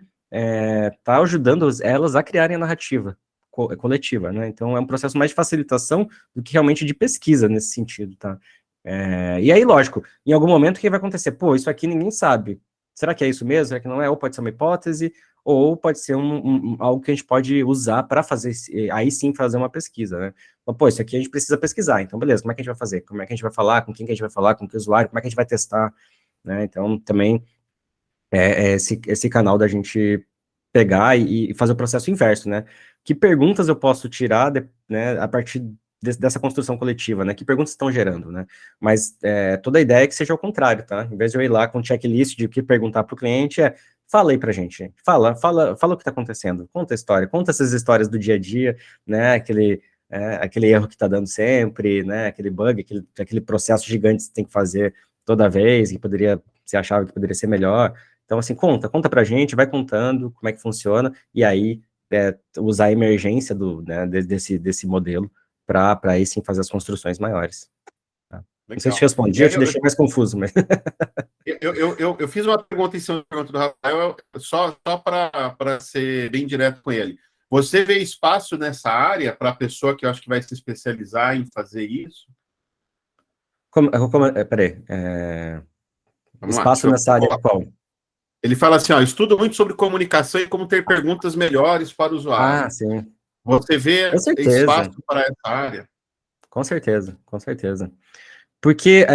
tá ajudando elas a criarem a narrativa coletiva, né? Então, é um processo mais de facilitação do que realmente de pesquisa nesse sentido, tá? E aí, lógico, em algum momento o que vai acontecer? Pô, isso aqui ninguém sabe. Será que é isso mesmo? Será que não é? Ou pode ser uma hipótese, ou pode ser algo que a gente pode usar para fazer, aí sim fazer uma pesquisa, né? Mas, pô, isso aqui a gente precisa pesquisar, então beleza, como é que a gente vai fazer? Como é que a gente vai falar? Com quem que a gente vai falar? Com que usuário? Como é que a gente vai testar? Né? Então, também esse canal da gente pegar e fazer o processo inverso, né? Que perguntas eu posso tirar, né, a partir dessa construção coletiva, né? Que perguntas estão gerando, né? Mas toda a ideia é que seja o contrário, tá? Em vez de eu ir lá com um checklist de o que perguntar para o cliente, fala aí pra gente, fala o que está acontecendo, conta a história, conta essas histórias do dia a dia, né? Aquele erro que está dando sempre, né? Aquele bug, aquele processo gigante que você tem que fazer toda vez, que você achava que poderia ser melhor. Então, assim, conta pra gente, vai contando como é que funciona, e aí usar a emergência né, desse modelo para aí sim fazer as construções maiores. Tá? Não sei se te Legal. respondi, eu te deixei mais confuso, mas... Eu fiz uma pergunta em cima da pergunta do Rafael, só para ser bem direto com ele. Você vê espaço nessa área para a pessoa que eu acho que vai se especializar em fazer isso? Peraí, Vamos lá, espaço nessa área qual? ele fala assim, ó, estudo muito sobre comunicação e como ter perguntas melhores para o Ah, usuário. sim, Você com vê espaço certeza, para essa área? com certeza, com certeza. Porque,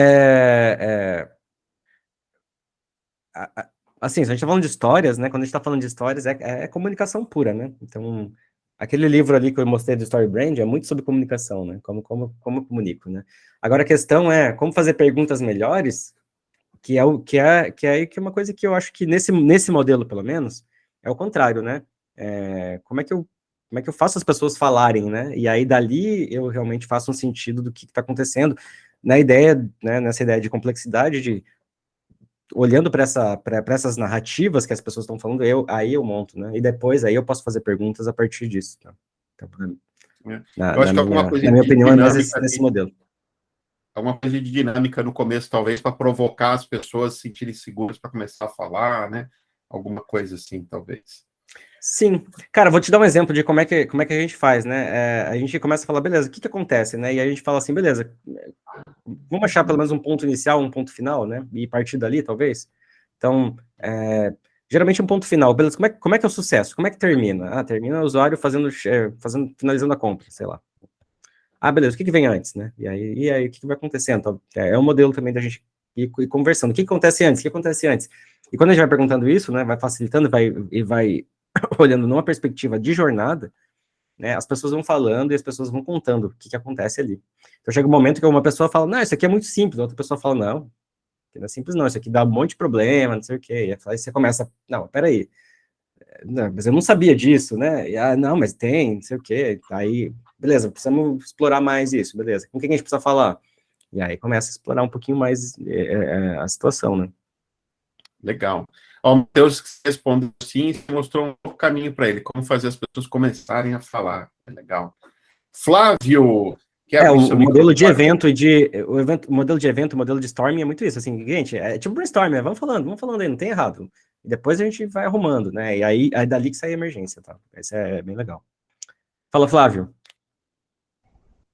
assim, se a gente tá falando de histórias, né? Quando a gente tá falando de histórias, é comunicação pura, né? Então, aquele livro ali que eu mostrei do Story Brand é muito sobre comunicação, né? Como eu comunico, né? Agora a questão é como fazer perguntas melhores, que é uma coisa que eu acho que nesse modelo, pelo menos, é o contrário, né? Como é que eu faço as pessoas falarem, né? E aí dali eu realmente faço um sentido do que está acontecendo na ideia, né? Nessa ideia de complexidade de olhando para essas narrativas que as pessoas estão falando, aí eu monto, né? E depois aí eu posso fazer perguntas a partir disso. Tá? Então, Eu acho que alguma coisa na minha de opinião, é mais dinâmica, nesse modelo. alguma coisa de dinâmica no começo, talvez, para provocar as pessoas a se sentirem seguras para começar a falar, né? Alguma coisa assim, talvez. Sim. Cara, vou te dar um exemplo de como é que a gente faz, né? A gente começa a falar, beleza, o que acontece, né? E aí a gente fala assim, beleza, vamos achar pelo menos um ponto inicial, um ponto final, né? E partir dali, talvez. Então, geralmente um ponto final, beleza, como é que é o sucesso? Como é que termina? Termina o usuário finalizando a compra, sei lá. Beleza, o que vem antes, né? E aí o que vai acontecendo? Então, é um modelo também da gente ir conversando. O que acontece antes? O que acontece antes? E quando a gente vai perguntando isso, né, vai facilitando, vai olhando numa perspectiva de jornada, né, as pessoas vão falando e as pessoas vão contando o que acontece ali. Então chega um momento que uma pessoa fala, não, isso aqui é muito simples, a outra pessoa fala, não, não é simples não, isso aqui dá um monte de problema, não sei o quê. E aí você começa, não, peraí, não, mas eu não sabia disso, né? Não, mas tem, não sei o quê. Aí, beleza, precisamos explorar mais isso, beleza. Com quem a gente precisa falar? E aí começa a explorar um pouquinho mais a situação, né? Legal. Ó, o Matheus respondeu sim e mostrou um novo caminho para ele, como fazer as pessoas começarem a falar. Legal. Flávio, quer abrir O seu modelo de microfone? evento o modelo de evento, o modelo de storming é muito isso, assim, gente, é tipo brainstorming, né? Vamos falando aí, não tem errado. E depois a gente vai arrumando, né? E aí dali que sai a emergência, tá? Isso é bem legal. Fala, Flávio.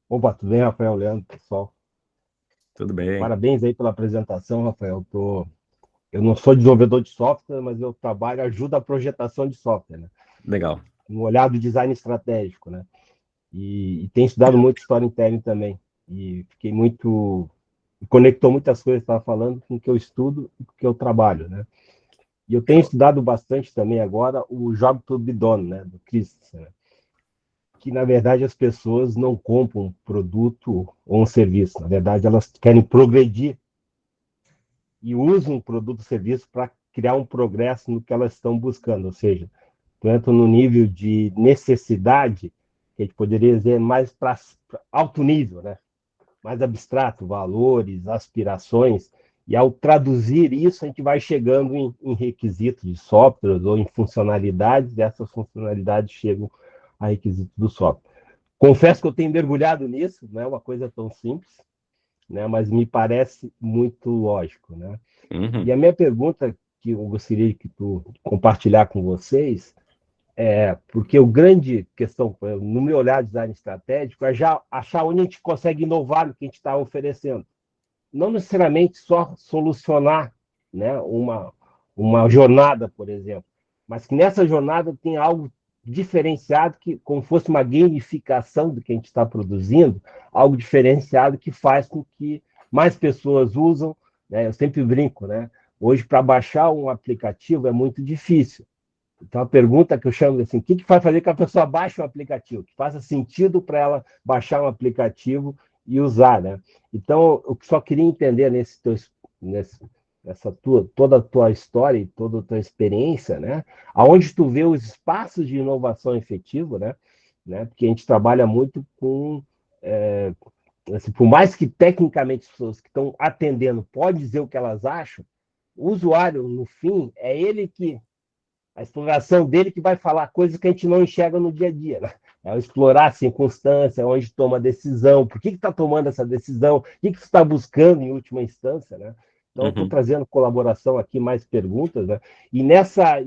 Opa, tudo bem, Rafael, Leandro, pessoal? Tudo bem? Parabéns aí pela apresentação, Rafael. Eu não sou desenvolvedor de software, mas eu trabalho, ajuda a projetação de software, né? Legal. Um olhar do design estratégico, né? E tenho estudado muito storytelling também. E fiquei muito... Conectou muitas coisas que estava falando com o que eu estudo e com o que eu trabalho, né? E eu tenho estudado bastante também agora o Job to be Done, né? Do Christensen, né? Que, na verdade, as pessoas não compram um produto ou um serviço. Na verdade, elas querem progredir e usam o produto ou serviço para criar um progresso no que elas estão buscando. Ou seja, tu no nível de necessidade, que a gente poderia dizer mais para alto nível, né? mais abstrato, valores, aspirações, e ao traduzir isso, a gente vai chegando em requisitos de softwares ou em funcionalidades, e essas funcionalidades chegam a requisitos do software. Confesso que eu tenho mergulhado nisso, não é uma coisa tão simples, né, mas me parece muito lógico, né? Uhum. E a minha pergunta que eu gostaria que tu compartilhar com vocês porque o grande questão, no meu olhar de design estratégico, é já achar onde a gente consegue inovar no que a gente está oferecendo. Não necessariamente só solucionar, né, uma jornada, por exemplo, mas que nessa jornada tem algo diferenciado, que, como fosse uma gamificação do que a gente está produzindo, algo diferenciado que faz com que mais pessoas usam, né? Eu sempre brinco, né? Hoje, para baixar um aplicativo é muito difícil. Então, a pergunta que eu chamo assim, o que vai fazer que a pessoa baixe um aplicativo? Que faça sentido para ela baixar um aplicativo e usar, né? Então, eu só queria entender toda a tua história e toda a tua experiência, né? Aonde tu vê os espaços de inovação efetivo, né? Porque a gente trabalha muito com... assim, por mais que tecnicamente as pessoas que estão atendendo podem dizer o que elas acham, o usuário, no fim, é ele que a exploração dele que vai falar coisas que a gente não enxerga no dia a dia, né? É explorar a circunstância, onde toma a decisão, por que está tomando essa decisão, o que você está buscando em última instância, né? Então, eu estou trazendo colaboração aqui, mais perguntas, né? E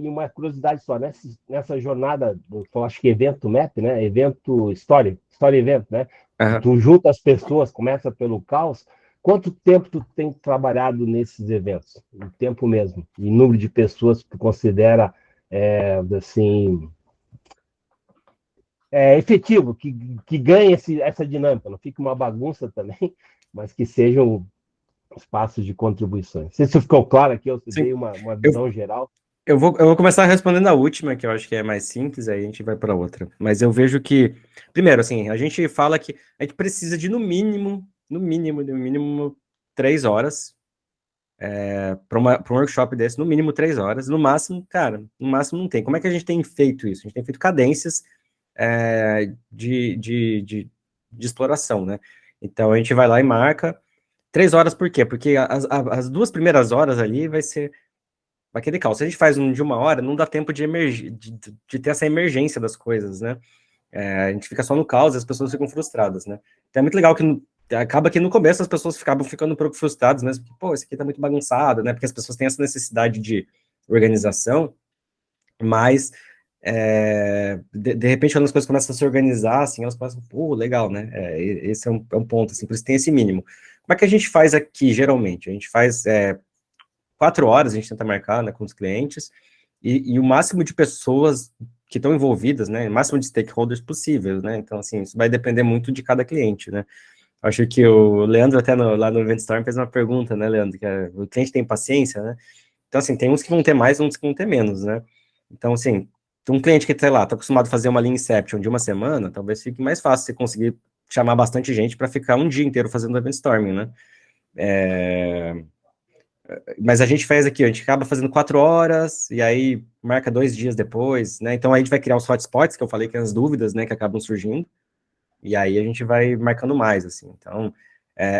uma curiosidade só, nessa jornada, acho que evento map, né? Evento story event, né? Uhum. Tu junta as pessoas, começa pelo caos. Quanto tempo tu tem trabalhado nesses eventos? O tempo mesmo. E número de pessoas que tu considera assim, efetivo, que ganhe essa dinâmica, não fique uma bagunça também, mas que sejam espaços de contribuições. Não sei se ficou claro aqui, eu dei uma visão geral. Eu vou começar respondendo a última, que eu acho que é mais simples, aí a gente vai para outra. Mas eu vejo que, primeiro, assim, a gente fala que a gente precisa de, no mínimo, 3 horas para um workshop desse, no mínimo 3 horas. No máximo, cara, no máximo não tem. Como é que a gente tem feito isso? A gente tem feito cadências de exploração, né? Então, a gente vai lá e marca 3 horas, por quê? Porque as 2 primeiras horas ali vai aquele caos. Se a gente faz um de 1 hora, não dá tempo de ter essa emergência das coisas, né? A gente fica só no caos e as pessoas ficam frustradas, né? Então é muito legal que acaba que no começo as pessoas acabam ficando um pouco frustradas, mas, pô, isso aqui tá muito bagunçado, né? Porque as pessoas têm essa necessidade de organização, mas de repente quando as coisas começam a se organizar, assim, elas passam, pô, legal, né? Esse é um ponto, assim, por isso tem esse mínimo. Como é que a gente faz aqui, geralmente? A gente faz 4 horas, a gente tenta marcar, né, com os clientes, e o máximo de pessoas que estão envolvidas, né, o máximo de stakeholders possível, né, então, assim, isso vai depender muito de cada cliente, né. Acho que o Leandro, até lá no Event Storm, fez uma pergunta, né, Leandro, que o cliente tem paciência, né, então, assim, tem uns que vão ter mais, uns que vão ter menos, né, então, assim, um cliente que, sei lá, está acostumado a fazer uma Lean Inception de 1 semana, talvez fique mais fácil você conseguir chamar bastante gente para ficar um dia inteiro fazendo Event Storming, né, mas a gente faz aqui, a gente acaba fazendo 4 horas, e aí marca 2 dias depois, né, então a gente vai criar os hotspots, que eu falei que é as dúvidas, né, que acabam surgindo, e aí a gente vai marcando mais, assim, então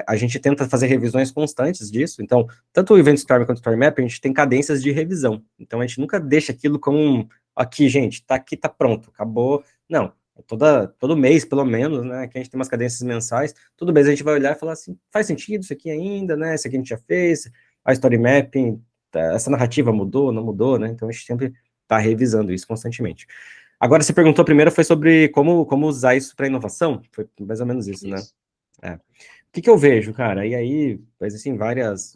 a gente tenta fazer revisões constantes disso, então, tanto o Event Storm quanto o Story Map, a gente tem cadências de revisão, então a gente nunca deixa aquilo como, aqui, gente, tá aqui, tá pronto, acabou, não, todo mês, pelo menos, né, que a gente tem umas cadências mensais, todo mês a gente vai olhar e falar assim, faz sentido isso aqui ainda, né, isso aqui a gente já fez, a story mapping, essa narrativa mudou, não mudou, né? Então a gente sempre está revisando isso constantemente. Agora, você perguntou primeiro foi sobre como usar isso para inovação? Foi mais ou menos isso, né? O que eu vejo, cara? E aí, existem várias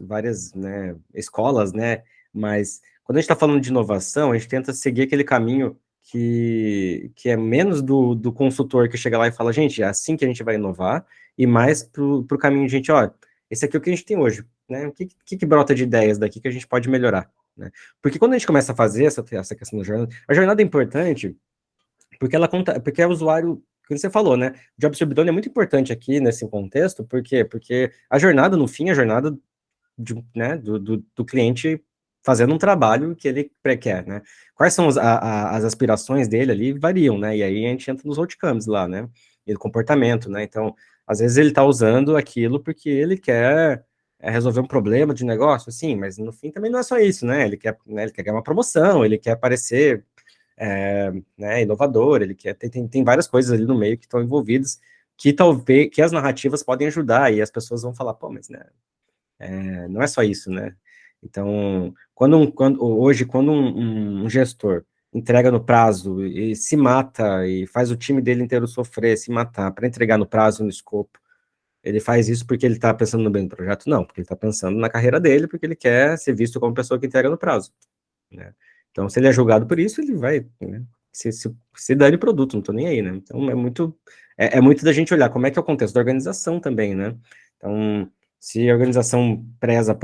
né, escolas, né? Mas quando a gente está falando de inovação, a gente tenta seguir aquele caminho que é menos do consultor que chega lá e fala, gente, é assim que a gente vai inovar, e mais para o caminho de gente, ó, esse aqui é o que a gente tem hoje, né? O que brota de ideias daqui que a gente pode melhorar, né? Porque quando a gente começa a fazer essa questão da jornada, a jornada é importante porque ela conta, porque é o usuário, como você falou, né? O Job Done é muito importante aqui nesse contexto, por quê? Porque a jornada, no fim, é a jornada né, do cliente fazendo um trabalho que ele quer, né? Quais são as aspirações dele ali variam, né? E aí a gente entra nos outcomes lá, né? E do comportamento, né? Então, Às vezes ele está usando aquilo porque ele quer resolver um problema de negócio, sim, mas no fim também não é só isso, né? Ele quer ganhar uma promoção, ele quer parecer né, inovador, ele quer tem várias coisas ali no meio que estão envolvidas que talvez que as narrativas podem ajudar e as pessoas vão falar, pô, mas né, não é só isso, né? Então, hoje, quando um gestor entrega no prazo e se mata e faz o time dele inteiro sofrer, se matar para entregar no prazo, no escopo, ele faz isso porque ele está pensando no bem do projeto? Não, porque ele está pensando na carreira dele, porque ele quer ser visto como pessoa que entrega no prazo, né? Então, se ele é julgado por isso, ele vai, né, se dane o produto, não estou nem aí, né? Então, é muito da gente olhar como é que é o contexto da organização também, né? Então, se a organização preza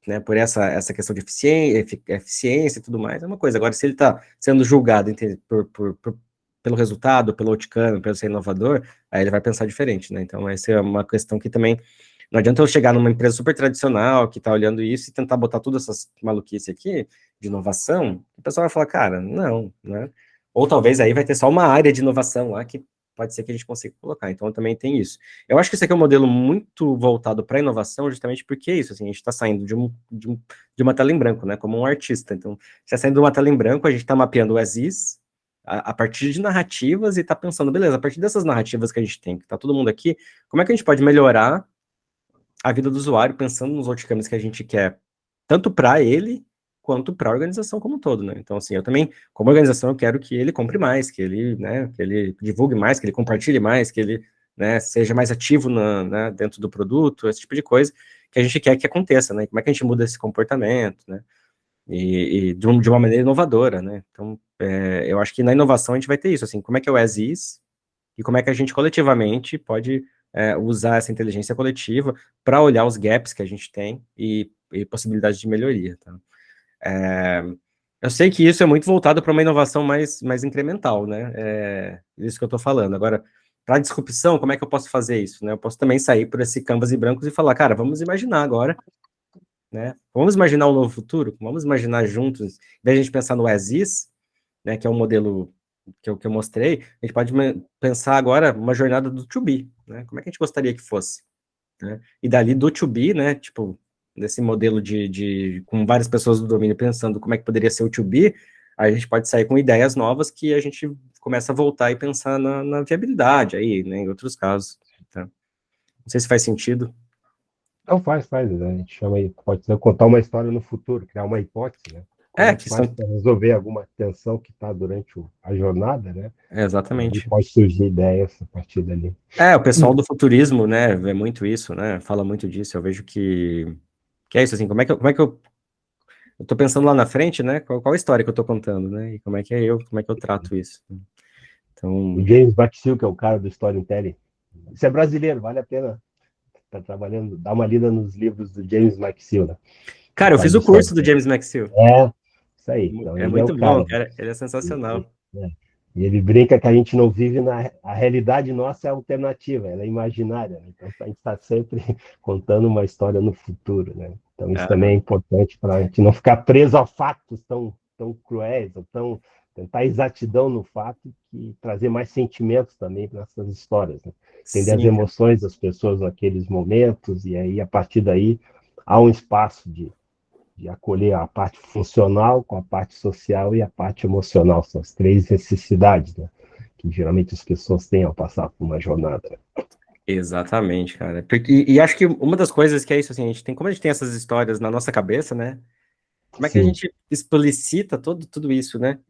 né, por essa questão de eficiência e tudo mais, é uma coisa. Agora, se ele está sendo julgado pelo resultado, pelo outcome, pelo ser inovador, aí ele vai pensar diferente, né? Então, essa é uma questão que também não adianta eu chegar numa empresa super tradicional que está olhando isso e tentar botar todas essas maluquices aqui de inovação, o pessoal vai falar, cara, não, né? Ou talvez aí vai ter só uma área de inovação lá que pode ser que a gente consiga colocar. Então, também tem isso. Eu acho que esse aqui é um modelo muito voltado para a inovação, justamente porque é isso, assim, a gente está saindo de uma tela em branco, né? Como um artista. Então, você está saindo de uma tela em branco, a gente está mapeando o as is, a partir de narrativas e está pensando, beleza, a partir dessas narrativas que a gente tem, que está todo mundo aqui, como é que a gente pode melhorar a vida do usuário, pensando nos outcomes que a gente quer, tanto para ele, quanto para a organização como um todo, né? Então, assim, eu também, como organização, eu quero que ele compre mais, que ele, né, que ele divulgue mais, que ele compartilhe mais, que ele, né, seja mais ativo né, dentro do produto, esse tipo de coisa que a gente quer que aconteça, né? Como é que a gente muda esse comportamento, né? E de uma maneira inovadora, né? Então, eu acho que na inovação a gente vai ter isso, assim, como é que é o as is e como é que a gente coletivamente pode usar essa inteligência coletiva para olhar os gaps que a gente tem e possibilidades de melhoria, tá? Eu sei que isso é muito voltado para uma inovação mais incremental, né? Isso que eu estou falando. Agora, para disrupção, como é que eu posso fazer isso, né? Eu posso também sair por esse canvas em brancos e falar, cara, vamos imaginar agora, né? Vamos imaginar um novo futuro? Vamos imaginar juntos, em vez de a gente pensar no as is, né, que é um modelo que eu mostrei, a gente pode pensar agora uma jornada do to be, né? Como é que a gente gostaria que fosse, né? E dali do to be, né, tipo, desse modelo com várias pessoas do domínio pensando como é que poderia ser o to be, a gente pode sair com ideias novas que a gente começa a voltar e pensar na viabilidade aí, né, em outros casos, tá? Não sei se faz sentido. Não faz, a gente chama aí, pode ser contar uma história no futuro, criar uma hipótese, né? Como é que faz para resolver alguma tensão que está durante a jornada, né? Exatamente. E pode surgir ideias a partir dali. O pessoal do futurismo, né, vê muito isso, né, fala muito disso, eu vejo que é isso, assim, como é que eu tô pensando lá na frente, né, qual a história que eu tô contando, né, e como é que eu trato isso. Então... O James McShill, que é o cara do storytelling, isso é brasileiro, vale a pena estar trabalhando, dar uma lida nos livros do James McShill, né? Cara, eu fiz o curso do James McShill. Isso aí. Então, é muito bom, cara, ele é sensacional. E ele brinca que a gente não vive a realidade nossa é alternativa, ela é imaginária, né? Então a gente está sempre contando uma história no futuro, né? Então isso também é importante para a gente não ficar preso a fatos tão cruéis, ou tentar exatidão no fato e trazer mais sentimentos também para essas histórias, né? Entender as emoções das pessoas naqueles momentos e aí a partir daí há um espaço de acolher a parte funcional com a parte social e a parte emocional. São as três necessidades, né, que geralmente as pessoas têm ao passar por uma jornada. Né? Exatamente, cara. E acho que uma das coisas que é isso, assim, como a gente tem essas histórias na nossa cabeça, né? Como é que a gente explicita tudo isso, né?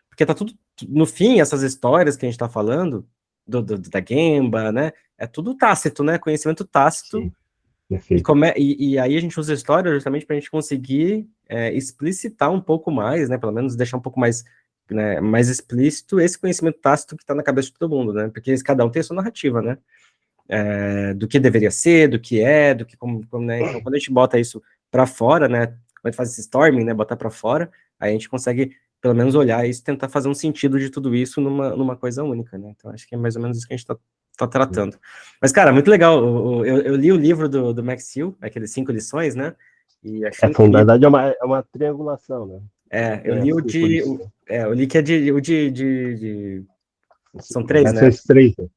Porque tá tudo, no fim, essas histórias que a gente tá falando, da Gemba, né? É tudo tácito, né? Conhecimento tácito. Sim. E aí a gente usa a história justamente para a gente conseguir explicitar um pouco mais, né? Pelo menos deixar um pouco mais, né, mais explícito esse conhecimento tácito que está na cabeça de todo mundo, né? Porque cada um tem a sua narrativa, né? Do que deveria ser, do que como né? Então, quando a gente bota isso para fora, né? Quando a gente faz esse storming, né? Botar para fora, aí a gente consegue pelo menos olhar isso, tentar fazer um sentido de tudo isso numa coisa única, né? Então acho que é mais ou menos isso que a gente está tratando. Mas, cara, muito legal. Eu li o livro do McShill, aqueles 5 lições, né? E achei na verdade, é uma triangulação, né? Eu li eu li que é são 3, né? São 3, né?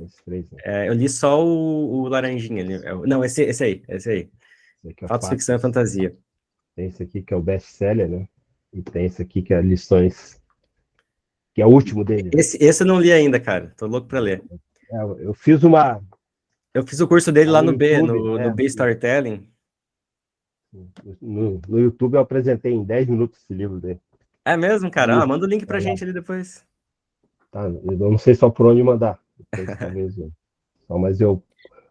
Esses 3, né? Eu li só o laranjinha ali. Não, esse aí. Esse aqui é Fatos, Ficção e Fantasia. Tem esse aqui que é o best-seller, né? E tem esse aqui que é Lições, que é o último dele. Esse eu não li ainda, cara. Tô louco pra ler. Eu fiz uma... Eu fiz o curso dele lá no B, YouTube, no B Storytelling. No YouTube eu apresentei em 10 minutos esse livro dele. É mesmo, cara? Manda o link pra gente ali depois. Tá, eu não sei só por onde mandar. Depois, talvez mas eu...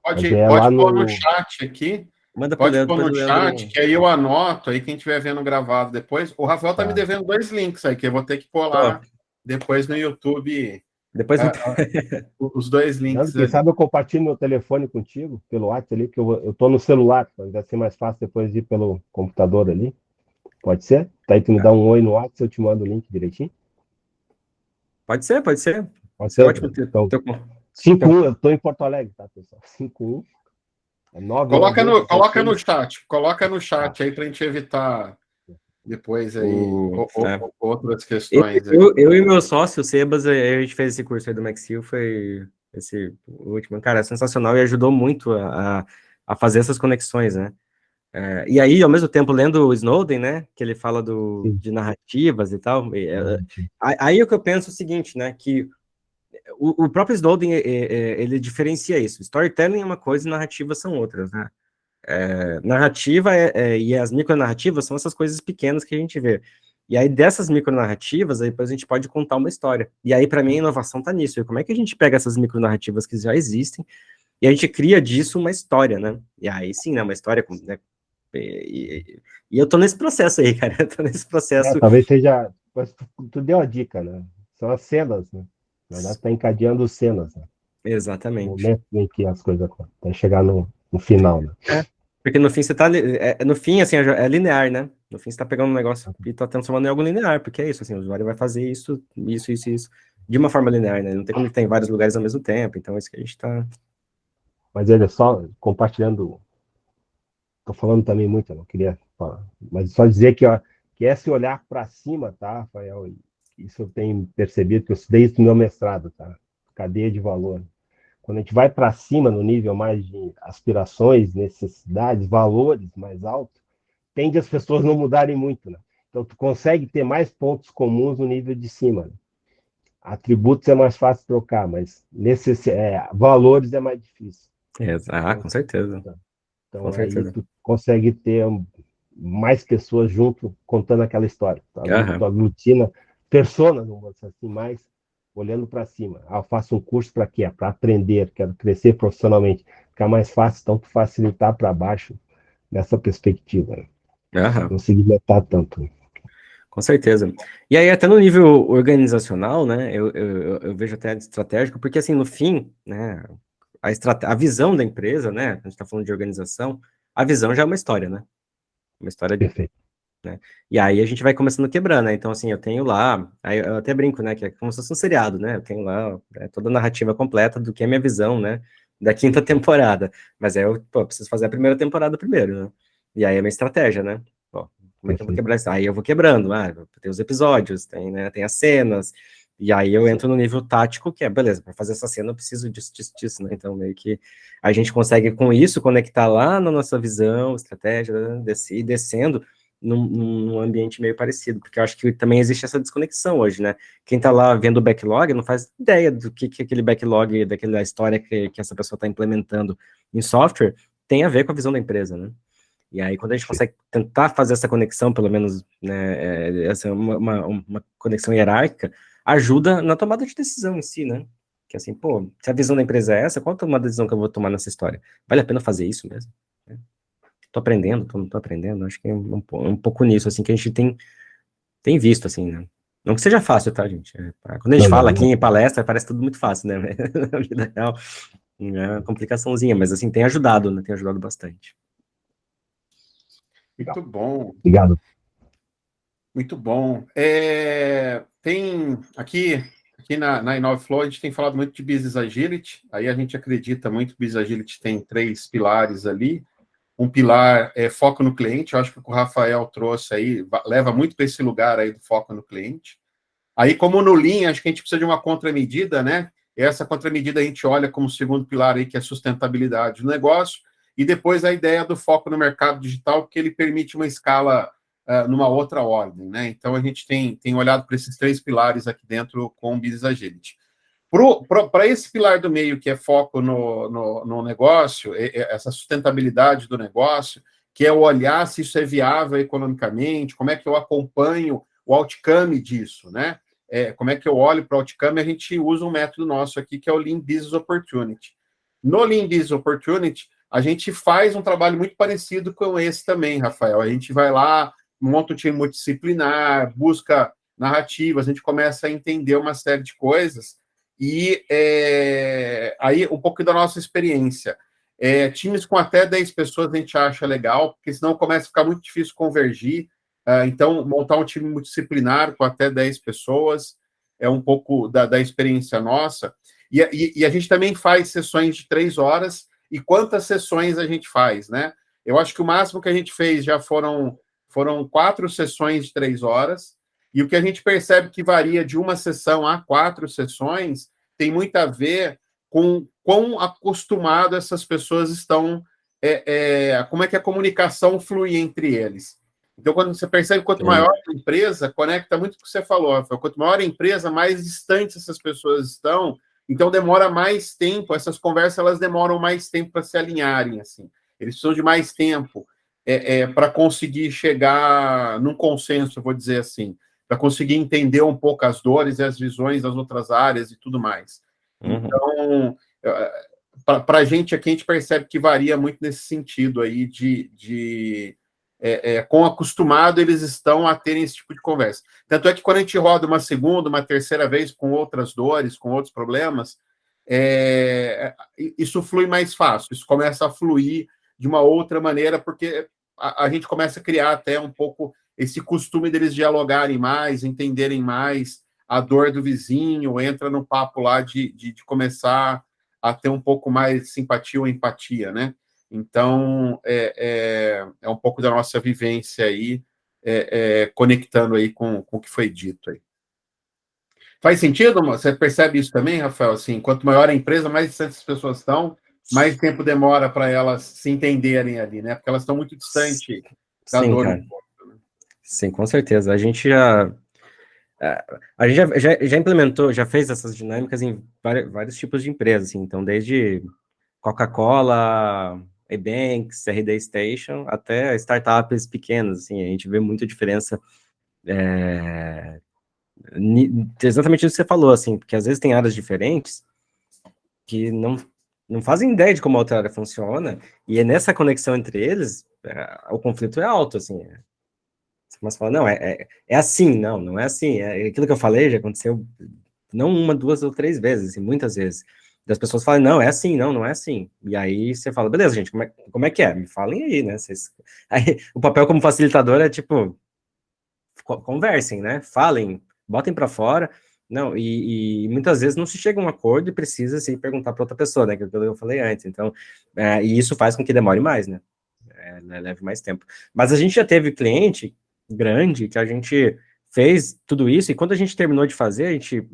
Pode lá pôr no no chat aqui. Manda pro Pode Leandro, pôr no pro chat, Leandro. que aí eu anoto, aí quem estiver vendo gravado depois. O Rafael tá Tá. me devendo 2 links aí, que eu vou ter que pôr lá depois no YouTube. Depois Os 2 links. Quem sabe eu compartilho meu telefone contigo, pelo WhatsApp ali, porque eu tô no celular, vai ser mais fácil depois de ir pelo computador ali. Pode ser? Tá aí, tu me dá um oi no WhatsApp, eu te mando o link direitinho. Pode ser. Pode É ser? ótimo ter. Então, 5-1, eu tô em Porto Alegre, tá, pessoal? 5-1. É 9 Coloca horas no chat. Coloca no chat aí pra gente evitar depois aí outras questões. Eu e meu sócio, o Sebas, a gente fez esse curso aí do Maxil, foi esse último. Cara, é sensacional e ajudou muito a fazer essas conexões, né? E aí, ao mesmo tempo, lendo o Snowden, né, que ele fala de narrativas e tal, aí o que eu penso é o seguinte, né, que o próprio Snowden, ele diferencia isso. Storytelling é uma coisa e narrativas são outras, né? Narrativa e as micronarrativas são essas coisas pequenas que a gente vê. E aí, dessas micronarrativas, aí depois a gente pode contar uma história. E aí, para mim, a inovação está nisso. Como é que a gente pega essas micronarrativas que já existem e a gente cria disso uma história, né? E aí, sim, né, uma história... Né, e eu tô nesse processo aí, cara. Eu tô nesse processo... talvez seja... Tu deu a dica, né? São as cenas, né? Na verdade, tá encadeando cenas, né? Exatamente. O momento em que as coisas até chegar no final, né? Porque no fim você tá... no fim, assim, é linear, né? No fim você tá pegando um negócio e tá transformando em algo linear, porque é isso, assim, o usuário vai fazer isso, de uma forma linear, né? Não tem como ter em vários lugares ao mesmo tempo, então é isso que a gente tá... Mas ele só compartilhando... Tô falando também muito, eu não queria falar, mas só dizer que esse olhar para cima, tá, Rafael? Isso eu tenho percebido que eu estudei isso no meu mestrado, tá? Cadeia de valor. Quando a gente vai para cima no nível mais de aspirações, necessidades, valores mais altos, tende as pessoas não mudarem muito, né? Então tu consegue ter mais pontos comuns no nível de cima, né? Atributos é mais fácil trocar, mas valores é mais difícil. com certeza. Então com certeza. Aí tu consegue ter mais pessoas junto contando aquela história. Tu aglutina personas, vamos dizer assim, mais olhando para cima. Eu faço um curso para quê? Para aprender, quero crescer profissionalmente. Ficar mais fácil, então, tu facilitar para baixo nessa perspectiva. Não se limitar tanto. Com certeza. E aí, até no nível organizacional, né, eu vejo até estratégico, porque, assim, no fim, né, a visão da empresa, né, a gente está falando de organização, a visão já é uma história, né? Uma história Perfeito. Né? E aí a gente vai começando a quebrar, né? Então, assim, eu tenho lá, aí eu até brinco, né, que é como se fosse um seriado, né? Eu tenho lá toda a narrativa completa do que é a minha visão, né, da 5ª temporada. Mas aí eu, preciso fazer a primeira temporada primeiro, né? E aí é a minha estratégia, né? Como é que eu vou quebrar isso? Aí eu vou quebrando, tem os episódios, tem as cenas, e aí eu entro no nível tático, que beleza, para fazer essa cena eu preciso disso, né? Então, meio que a gente consegue, com isso, conectar lá na nossa visão, estratégia, descendo num ambiente meio parecido, porque eu acho que também existe essa desconexão hoje, né? Quem tá lá vendo o backlog não faz ideia do que aquele backlog, daquela história que essa pessoa está implementando em software tem a ver com a visão da empresa, né? E aí, quando a gente consegue tentar fazer essa conexão, pelo menos, né, essa uma conexão hierárquica, ajuda na tomada de decisão em si, né? Que assim, se a visão da empresa é essa, qual a tomada de decisão que eu vou tomar nessa história? Vale a pena fazer isso mesmo? Tô aprendendo, não tô aprendendo? Acho que é um pouco nisso, assim, que a gente tem visto, assim, né? Não que seja fácil, tá, gente? Quando a gente fala aqui em palestra, parece tudo muito fácil, né? Na vida real, é uma complicaçãozinha, mas, assim, tem ajudado, né? Tem ajudado bastante. Muito bom. Obrigado. Muito bom. Tem aqui na InnovaFlow, a gente tem falado muito de Business Agility, aí a gente acredita muito que Business Agility tem 3 pilares ali. Um pilar é foco no cliente, eu acho que o Rafael trouxe aí, leva muito para esse lugar aí do foco no cliente. Aí, como no Lean, acho que a gente precisa de uma contramedida, né? Essa contramedida a gente olha como segundo pilar aí, que é a sustentabilidade do negócio, e depois a ideia do foco no mercado digital, porque ele permite uma escala numa outra ordem, né? Então, a gente tem olhado para esses 3 pilares aqui dentro com o Business Agility. Para esse pilar do meio, que é foco no negócio, essa sustentabilidade do negócio, que é olhar se isso é viável economicamente, como é que eu acompanho o outcome disso, né? Como é que eu olho para o outcome, a gente usa um método nosso aqui, que é o Lean Business Opportunity. No Lean Business Opportunity, a gente faz um trabalho muito parecido com esse também, Rafael. A gente vai lá, monta um time multidisciplinar, busca narrativas, a gente começa a entender uma série de coisas, e aí um pouco da nossa experiência. Times com até 10 pessoas a gente acha legal, porque senão começa a ficar muito difícil convergir. Então, montar um time multidisciplinar com até 10 pessoas é um pouco da experiência nossa. E a gente também faz sessões de 3 horas. E quantas sessões a gente faz, né? Eu acho que o máximo que a gente fez já foram 4 sessões de 3 horas. E o que a gente percebe que varia de uma sessão a 4 sessões tem muito a ver com quão acostumado essas pessoas estão, como é que a comunicação flui entre eles. Então, quando você percebe, quanto maior a empresa, conecta muito com o que você falou, Rafael. Quanto maior a empresa, mais distante essas pessoas estão, então demora mais tempo, essas conversas elas demoram mais tempo para se alinharem, assim. Eles precisam de mais tempo para conseguir chegar num consenso, eu vou dizer assim, para conseguir entender um pouco as dores e as visões das outras áreas e tudo mais. Então, para a gente aqui, a gente percebe que varia muito nesse sentido aí quão acostumado eles estão a terem esse tipo de conversa. Tanto é que quando a gente roda uma segunda, uma terceira vez com outras dores, com outros problemas, isso flui mais fácil, isso começa a fluir de uma outra maneira, porque a gente começa a criar até um pouco esse costume deles dialogarem mais, entenderem mais a dor do vizinho, entra no papo lá de começar a ter um pouco mais de simpatia ou empatia, né? Então, é um pouco da nossa vivência aí, conectando aí com o que foi dito aí. Faz sentido? Você percebe isso também, Rafael? Assim, quanto maior a empresa, mais distantes as pessoas estão, mais tempo demora para elas se entenderem ali, né? Porque elas estão muito distantes da Sim, dor. cara. Sim, com certeza. A gente já implementou, já fez essas dinâmicas em vários tipos de empresas, assim. Então, desde Coca-Cola, eBanks, RD Station, até startups pequenas, assim, a gente vê muita diferença, exatamente isso que você falou, assim, porque às vezes tem áreas diferentes que não fazem ideia de como a outra área funciona, e é nessa conexão entre eles, o conflito é alto, assim. Você começa a falar, não, é assim, não é assim, aquilo que eu falei já aconteceu não uma, 2 ou 3 vezes, assim, muitas vezes. Das pessoas falam, não, é assim, não é assim. E aí você fala, beleza, gente, como é que é? Me falem aí, né? Aí, o papel como facilitador é tipo, conversem, né? Falem, botem para fora. Não, e muitas vezes não se chega a um acordo e precisa se perguntar para outra pessoa, né? Que eu falei antes. Então, e isso faz com que demore mais, né? Leve mais tempo. Mas a gente já teve cliente grande que a gente fez tudo isso, e quando a gente terminou de fazer, a gente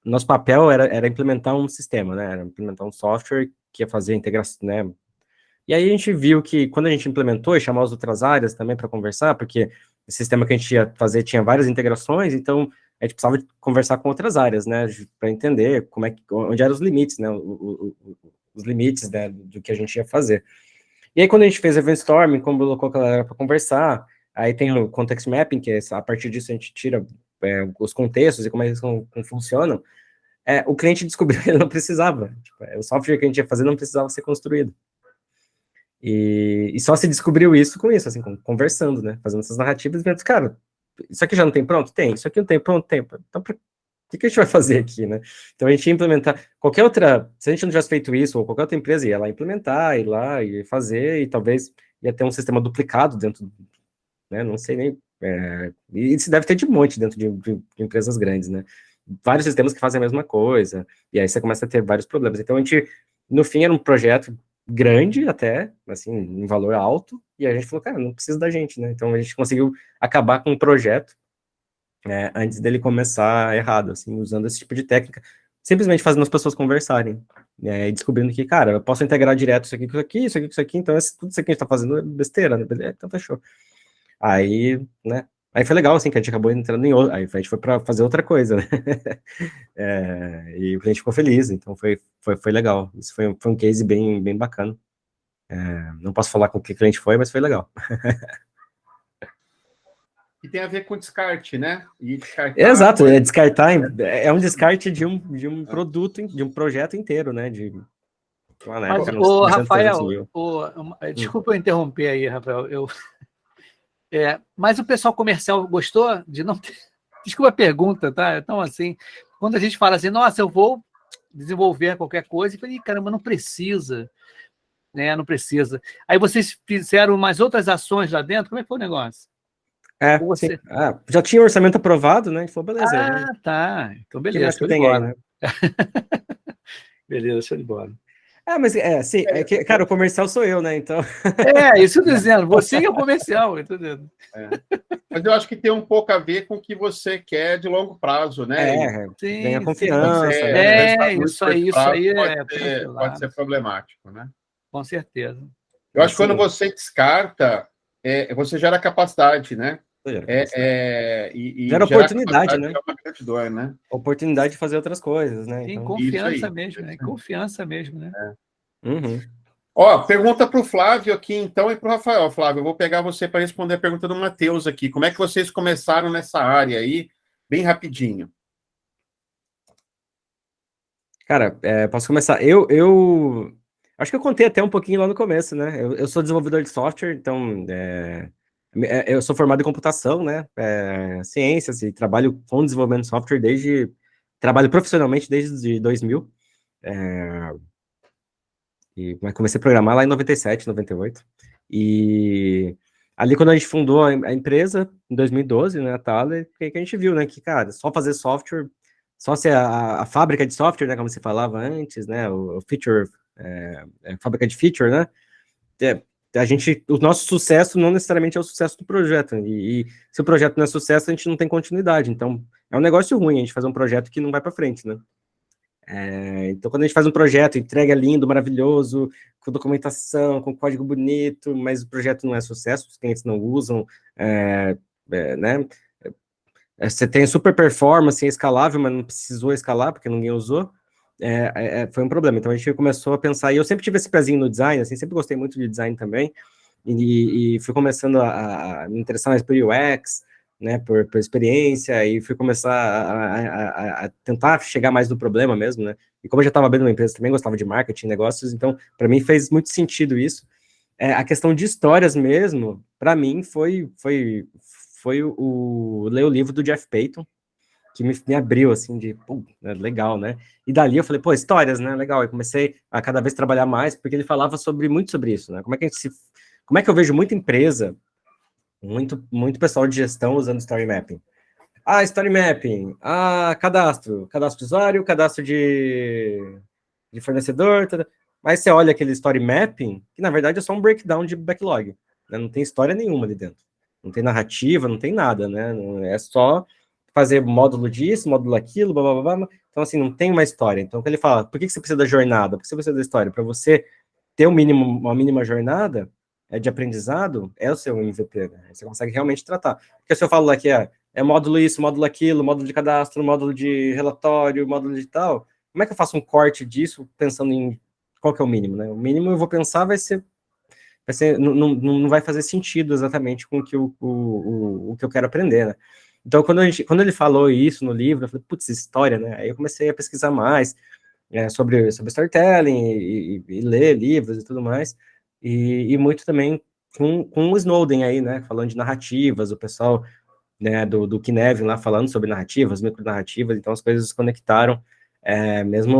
nosso papel era implementar um sistema, né? Era implementar um software que ia fazer a integração, né? E aí a gente viu que quando a gente implementou e chamou as outras áreas também para conversar, porque o sistema que a gente ia fazer tinha várias integrações, então a gente precisava conversar com outras áreas, né? Para entender onde eram os limites, né? Os limites, né, do que a gente ia fazer. E aí, quando a gente fez event storming, colocou a galera para conversar, aí tem o context mapping, que a partir disso a gente tira os contextos e como eles funcionam, o cliente descobriu que ele não precisava. Tipo, o software que a gente ia fazer não precisava ser construído. E só se descobriu isso com isso, assim, conversando, né? Fazendo essas narrativas e vendo, cara, isso aqui já não tem pronto? Tem. Isso aqui não tem pronto? Tem. Então, o que a gente vai fazer aqui, né? Então, a gente ia implementar qualquer outra... Se a gente não tivesse feito isso, ou qualquer outra empresa ia lá implementar, ir lá e fazer, e talvez ia ter um sistema duplicado dentro, né? Não sei nem... e isso deve ter de monte dentro de empresas grandes, né? Vários sistemas que fazem a mesma coisa, e aí você começa a ter vários problemas. Então, a gente, no fim, era um projeto grande até, assim, em valor alto, e a gente falou, cara, não precisa da gente, né? Então, a gente conseguiu acabar com um projeto antes dele começar errado, assim, usando esse tipo de técnica, simplesmente fazendo as pessoas conversarem, e descobrindo que, cara, eu posso integrar direto isso aqui com isso aqui, isso aqui com isso aqui, então tudo isso aqui que a gente tá fazendo é besteira, né? Então fechou. Aí, né, aí foi legal, assim, que a gente acabou entrando em outro, aí a gente foi para fazer outra coisa, né? E o cliente ficou feliz, então foi legal. Isso foi um case bem bacana. Não posso falar com que cliente foi, mas foi legal. E tem a ver com descarte, né? E descartar. Exato, descartar é um descarte de um produto, de um projeto inteiro, né? Mas, Rafael, desculpa eu interromper aí, Rafael. Mas o pessoal comercial gostou de não ter. Desculpa a pergunta, tá? Então, assim, quando a gente fala assim, nossa, eu vou desenvolver qualquer coisa, eu falei, caramba, não precisa, né? Não precisa. Aí vocês fizeram mais outras ações lá dentro? Como é que foi o negócio? Sim. Já tinha o orçamento aprovado, né? A gente falou, beleza. Tá. Então, beleza. Que tem aí, né? Beleza, show de bola. Mas sim, cara, o comercial sou eu, né? Então. Isso eu tô dizendo, você é o comercial, entendeu? Mas eu acho que tem um pouco a ver com o que você quer de longo prazo, né? Ganha confiança. Isso aí pode ser problemático, né? Com certeza. Eu acho que quando você descarta, você gera capacidade, né? Gera oportunidade, né? É uma grande dor, né? Oportunidade de fazer outras coisas, né? Tem confiança mesmo, né? Confiança mesmo, né? Pergunta para o Flávio aqui, então, e para o Rafael. Flávio, eu vou pegar você para responder a pergunta do Matheus aqui. Como é que vocês começaram nessa área aí? Bem rapidinho. Cara, posso começar? Eu acho que eu contei até um pouquinho lá no começo, né? Eu sou desenvolvedor de software, então eu sou formado em computação, né? Ciências, e trabalho com desenvolvimento de software trabalho profissionalmente desde 2000. E comecei a programar lá em 97, 98. E ali, quando a gente fundou a empresa, em 2012, né, a Thaler, que a gente viu, né, que, cara, só fazer software, só ser a fábrica de software, né, como se falava antes, né, o feature, fábrica de feature, né, o nosso sucesso não necessariamente é o sucesso do projeto, e se o projeto não é sucesso, a gente não tem continuidade, então é um negócio ruim a gente fazer um projeto que não vai para frente, né. Então, quando a gente faz um projeto, entrega lindo, maravilhoso, com documentação, com código bonito, mas o projeto não é sucesso, os clientes não usam, né? Você tem super performance, é escalável, mas não precisou escalar, porque ninguém usou, foi um problema. Então, a gente começou a pensar, e eu sempre tive esse pezinho no design, assim, sempre gostei muito de design também, e fui começando a me interessar mais por UX, né, por experiência, e fui começar a tentar chegar mais no problema mesmo, né, e como eu já estava abrindo uma empresa, também gostava de marketing, negócios, então, para mim fez muito sentido isso. A questão de histórias mesmo, para mim, foi ler o livro do Jeff Payton, que me abriu, assim, legal, né, e dali eu falei, histórias, né, legal, e comecei a cada vez trabalhar mais, porque ele falava muito sobre isso, né, como é que eu vejo muita empresa, muito pessoal de gestão usando Story Mapping. Story Mapping, cadastro de usuário, cadastro de fornecedor, mas você olha aquele Story Mapping, que na verdade é só um breakdown de backlog, né? Não tem história nenhuma ali dentro, não tem narrativa, não tem nada, né? É só fazer módulo disso, módulo aquilo, blá, blá, blá, blá. Então, assim, não tem uma história. Então, quando ele fala, por que você precisa da jornada? Por que você precisa da história? Para você ter uma mínima jornada, de aprendizado, é o seu MVP, né? Você consegue realmente tratar. Porque se eu falo lá que é módulo isso, módulo aquilo, módulo de cadastro, módulo de relatório, módulo de tal, como é que eu faço um corte disso pensando em qual que é o mínimo, né? O mínimo eu vou pensar vai ser não vai fazer sentido exatamente com o que eu quero aprender, né? Então, quando ele falou isso no livro, eu falei, putz, história, né? Aí eu comecei a pesquisar mais sobre storytelling e ler livros e tudo mais, e muito também com o Snowden aí, né, falando de narrativas, o pessoal, né, do Kinevin lá falando sobre narrativas, micronarrativas, então as coisas se conectaram, mesmo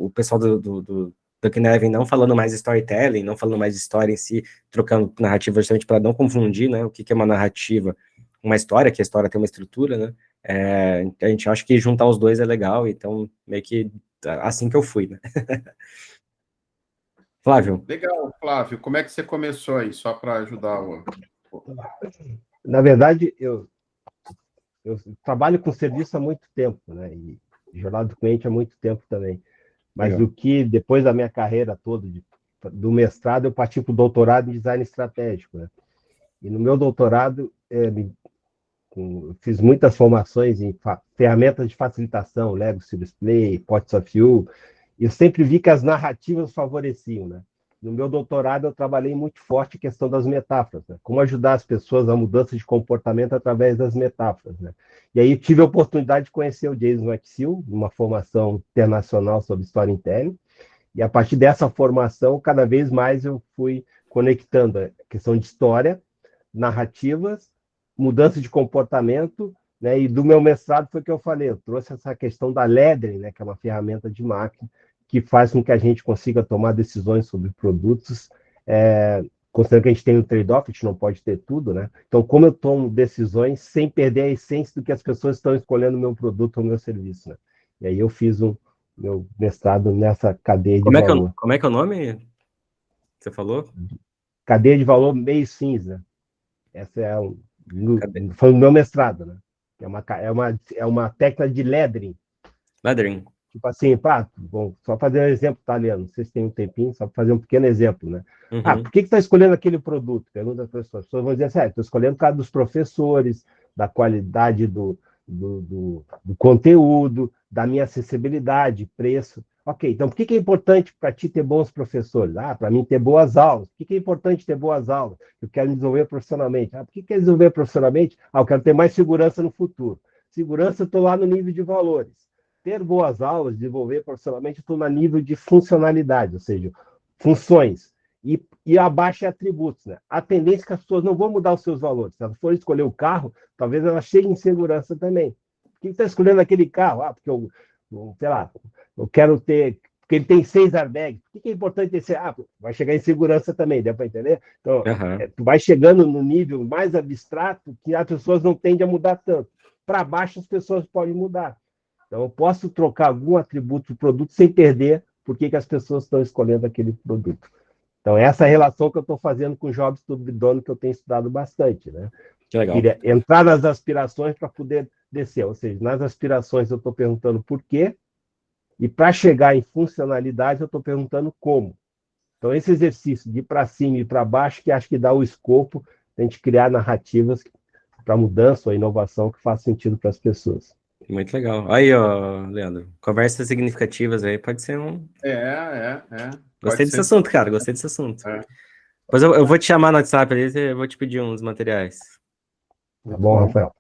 o pessoal do Kinevin não falando mais storytelling, não falando mais de história em si, trocando narrativa justamente para não confundir, né, o que é uma narrativa, uma história, que a história tem uma estrutura, né, a gente acha que juntar os dois é legal, então meio que assim que eu fui, né. Flávio. Legal, Flávio. Como é que você começou aí, só para ajudar o... Na verdade, eu eu trabalho com serviço há muito tempo, né? E jornada do cliente há muito tempo também. Mas Legal. do que depois da minha carreira toda, do mestrado, eu parti para o doutorado em design estratégico, né? E no meu doutorado, eu fiz muitas formações em ferramentas de facilitação, Lego Serious Play, Pots of You, e eu sempre vi que as narrativas favoreciam, né? No meu doutorado, eu trabalhei muito forte a questão das metáforas, né? Como ajudar as pessoas à mudança de comportamento através das metáforas, né? E aí tive a oportunidade de conhecer o Jason Axill, numa formação internacional sobre storytelling, e a partir dessa formação, cada vez mais eu fui conectando a questão de história, narrativas, mudança de comportamento, né? E do meu mestrado foi o que eu falei, eu trouxe essa questão da Ledrin, né? Que é uma ferramenta de máquina que faz com que a gente consiga tomar decisões sobre produtos, considerando que a gente tem um trade-off, a gente não pode ter tudo, né? Então, como eu tomo decisões sem perder a essência do que as pessoas estão escolhendo o meu produto ou o meu serviço, né? E aí eu fiz meu mestrado nessa cadeia de valor. Como é que é o nome? Você falou? Cadeia de valor meio cinza. Essa é foi o meu mestrado, né? É uma técnica de lettering. Lettering. Tipo assim, bom, só fazer um exemplo, tá, Leandro? Não sei se tem um tempinho, só para fazer um pequeno exemplo, né? Uhum. Por que está escolhendo aquele produto? Pergunta as pessoas. As pessoas vão dizer assim, estou escolhendo por causa dos professores, da qualidade do conteúdo, da minha acessibilidade, preço. Ok, então por que é importante para ti ter bons professores? Para mim ter boas aulas. Por que é importante ter boas aulas? Eu quero me desenvolver profissionalmente. Por que quer desenvolver profissionalmente? Eu quero ter mais segurança no futuro. Segurança, eu estou lá no nível de valores. Ter boas aulas, desenvolver profissionalmente, eu estou no nível de funcionalidade, ou seja, funções. E abaixo é atributos, né? A tendência é que as pessoas não vão mudar os seus valores. Se elas forem escolher o carro, talvez elas cheguem em segurança também. Por que está escolhendo aquele carro? Porque sei lá, eu quero ter, porque ele tem 6 airbags. Por que é importante ter 6? Vai chegar em segurança também, deu para entender? Então, tu vai chegando no nível mais abstrato que as pessoas não tendem a mudar tanto. Para baixo, as pessoas podem mudar. Então, eu posso trocar algum atributo do produto sem perder por que as pessoas estão escolhendo aquele produto. Então, essa é a relação que eu estou fazendo com o Jobs to be Done, que eu tenho estudado bastante, né? Que legal. Queria entrar nas aspirações para poder descer. Ou seja, nas aspirações eu estou perguntando por quê, e para chegar em funcionalidade eu estou perguntando como. Então, esse exercício de ir para cima e para baixo, que acho que dá o escopo de a gente criar narrativas para mudança ou inovação que faz sentido para as pessoas. Muito legal. Aí, ó, Leandro, conversas significativas aí pode ser um... Gostei desse assunto, cara, gostei desse assunto. Pois eu vou te chamar no WhatsApp ali, eu vou te pedir uns materiais. Tá bom, Rafael?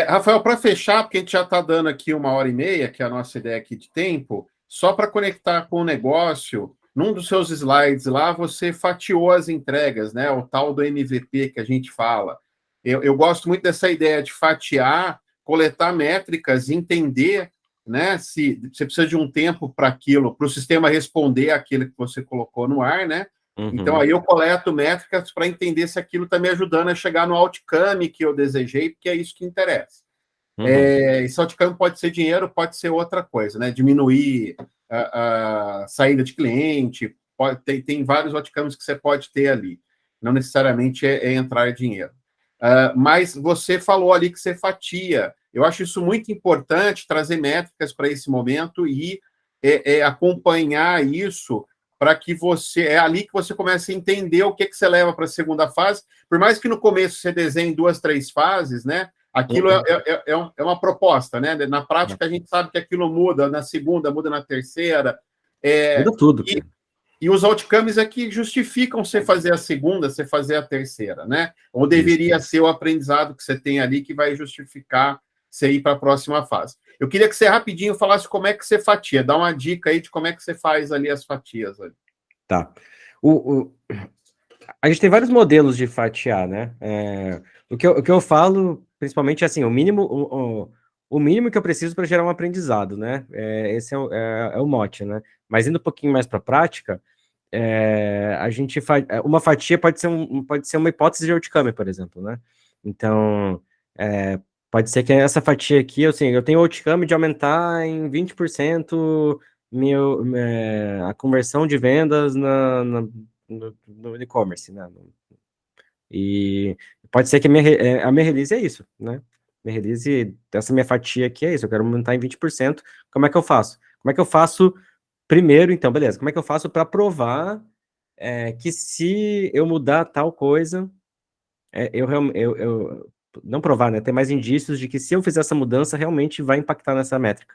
Rafael, para fechar, porque a gente já está dando aqui 1h30, que é a nossa ideia aqui de tempo, só para conectar com o negócio, num dos seus slides lá, você fatiou as entregas, né? O tal do MVP que a gente fala. Eu gosto muito dessa ideia de fatiar, coletar métricas, entender, né? Se você precisa de um tempo para aquilo, para o sistema responder aquilo que você colocou no ar, né? Uhum. Então, aí eu coleto métricas para entender se aquilo está me ajudando a chegar no outcome que eu desejei, porque é isso que interessa. Uhum. Esse outcome pode ser dinheiro, pode ser outra coisa, né? Diminuir a saída de cliente, tem vários outcomes que você pode ter ali. Não necessariamente é entrar dinheiro. Mas você falou ali que você fatia. Eu acho isso muito importante, trazer métricas para esse momento e acompanhar isso para que é ali que você comece a entender o que você leva para a segunda fase. Por mais que no começo você desenhe 2, 3 fases, né? Aquilo é uma proposta, né? Na prática, a gente sabe que aquilo muda na segunda, muda na terceira. Muda tudo. E os outcomes é que justificam você fazer a segunda, você fazer a terceira, né? Ou deveria ser o aprendizado que você tem ali que vai justificar você ir para a próxima fase. Eu queria que você rapidinho falasse como é que você fatia. Dá uma dica aí de como é que você faz ali as fatias. Ali. Tá. A gente tem vários modelos de fatiar, né? O que eu falo, principalmente, assim, o mínimo que eu preciso para gerar um aprendizado, né? Esse é o mote, né? Mas indo um pouquinho mais para a prática, a gente uma fatia pode ser uma hipótese de outcome, por exemplo, né? Então, pode ser que essa fatia aqui, assim, eu tenho o outcome de aumentar em 20% a conversão de vendas no e-commerce, né? E pode ser que a minha release é isso, né? Minha release, essa minha fatia aqui é isso, eu quero aumentar em 20%. Como é que eu faço? Como é que eu faço primeiro, então, beleza, como é que eu faço para provar que se eu mudar tal coisa, não provar, né? Ter mais indícios de que se eu fizer essa mudança, realmente vai impactar nessa métrica.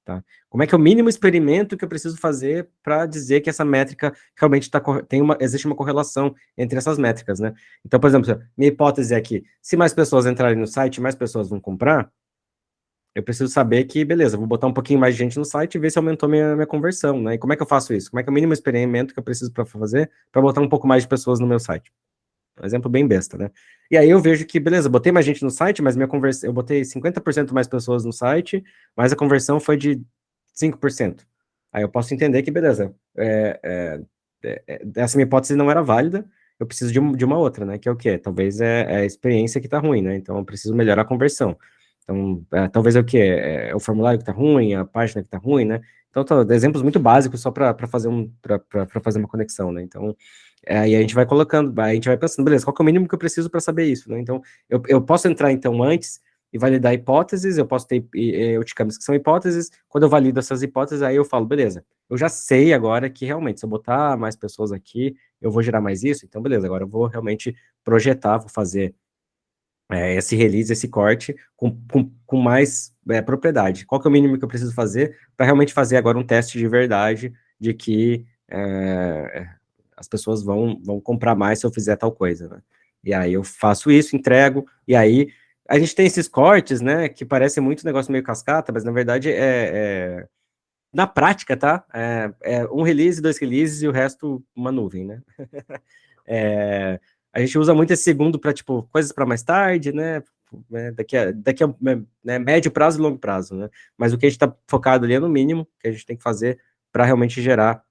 Tá? Como é que é o mínimo experimento que eu preciso fazer para dizer que essa métrica realmente existe uma correlação entre essas métricas, né? Então, por exemplo, minha hipótese é que se mais pessoas entrarem no site, mais pessoas vão comprar, eu preciso saber que, beleza, vou botar um pouquinho mais de gente no site e ver se aumentou minha conversão, né? E como é que eu faço isso? Como é que é o mínimo experimento que eu preciso para fazer para botar um pouco mais de pessoas no meu site? Um exemplo bem besta, né? E aí eu vejo que, beleza, botei mais gente no site, mas eu botei 50% mais pessoas no site, mas a conversão foi de 5%. Aí eu posso entender que, beleza, essa minha hipótese não era válida, eu preciso de uma outra, né? Que é o quê? Talvez é a experiência que tá ruim, né? Então eu preciso melhorar a conversão. Então, talvez é o quê? É o formulário que tá ruim, a página que tá ruim, né? Então, exemplos muito básicos só para fazer uma conexão, né? Então, aí a gente vai colocando, a gente vai pensando, beleza, qual que é o mínimo que eu preciso para saber isso, né? Então, eu posso entrar, então, antes e validar hipóteses, eu posso ter outcomes que são hipóteses, quando eu valido essas hipóteses, aí eu falo, beleza, eu já sei agora que realmente, se eu botar mais pessoas aqui, eu vou gerar mais isso, então, beleza, agora eu vou realmente projetar, vou fazer esse release, esse corte, com mais propriedade. Qual que é o mínimo que eu preciso fazer para realmente fazer agora um teste de verdade de que as pessoas vão comprar mais se eu fizer tal coisa, né? E aí eu faço isso, entrego, e aí a gente tem esses cortes, né, que parecem muito negócio meio cascata, mas na verdade na prática, tá? Um release, 2 releases e o resto uma nuvem, né? A gente usa muito esse segundo para, tipo, coisas para mais tarde, né? Daqui a médio prazo e longo prazo, né? Mas o que a gente está focado ali é no mínimo que a gente tem que fazer para realmente gerar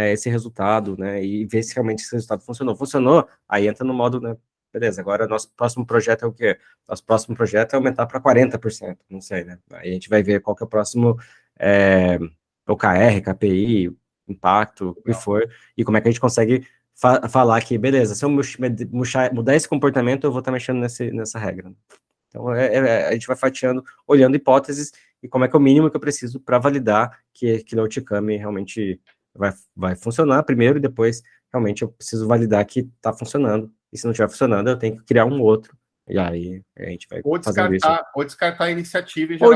esse resultado, né? E ver se realmente esse resultado funcionou. Funcionou, aí entra no modo, né? Beleza, agora nosso próximo projeto é o quê? Nosso próximo projeto é aumentar para 40%, não sei, né? Aí a gente vai ver qual que é o próximo OKR, KPI, impacto, o que for, e como é que a gente consegue falar que, beleza, se eu mudar esse comportamento, eu vou estar mexendo nessa regra. Então, a gente vai fatiando, olhando hipóteses e como é que é o mínimo que eu preciso para validar que aquele outcome realmente vai funcionar primeiro e depois, realmente, eu preciso validar que está funcionando. E se não estiver funcionando, eu tenho que criar um outro. E aí, a gente vai fazendo isso. Ou descartar a iniciativa e gerar... Ou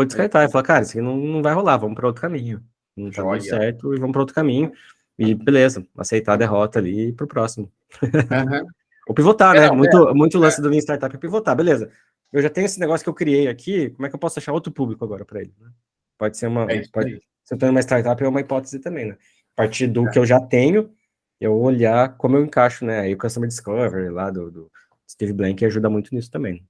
descartar. E falar, cara, isso aqui não vai rolar, vamos para outro caminho. Não tá dando certo e vamos para outro caminho. E beleza, aceitar a derrota ali e ir pro próximo. Uhum. Ou pivotar, né? Muito lance do Lean Startup é pivotar, beleza. Eu já tenho esse negócio que eu criei aqui, como é que eu posso achar outro público agora para ele? Né? Pode ser se eu tenho uma startup, é uma hipótese também, né? A partir do que eu já tenho, eu olhar como eu encaixo, né? Aí o Customer Discovery lá do Steve Blank ajuda muito nisso também.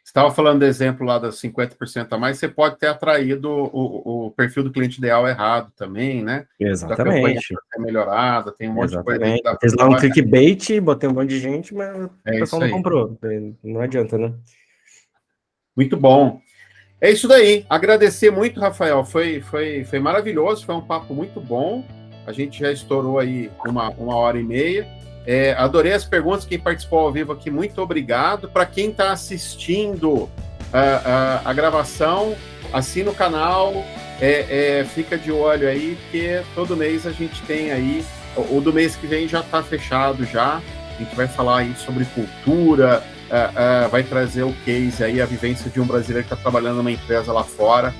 Você estava falando do exemplo lá das 50% a mais, você pode ter atraído o perfil do cliente ideal errado também, né? Exatamente. Da campanha melhorada, tem um monte de coisa. Fiz lá um clickbait, botei um monte de gente, mas o pessoal não comprou. Não adianta, né? Muito bom. É isso daí. Agradecer muito, Rafael. Foi maravilhoso, foi um papo muito bom. A gente já estourou aí uma hora e meia. Adorei as perguntas, quem participou ao vivo aqui, muito obrigado. Para quem está assistindo a gravação, assina o canal, fica de olho aí, porque todo mês a gente tem aí, o do mês que vem já está fechado já, a gente vai falar aí sobre cultura, vai trazer o case aí, a vivência de um brasileiro que está trabalhando numa empresa lá fora,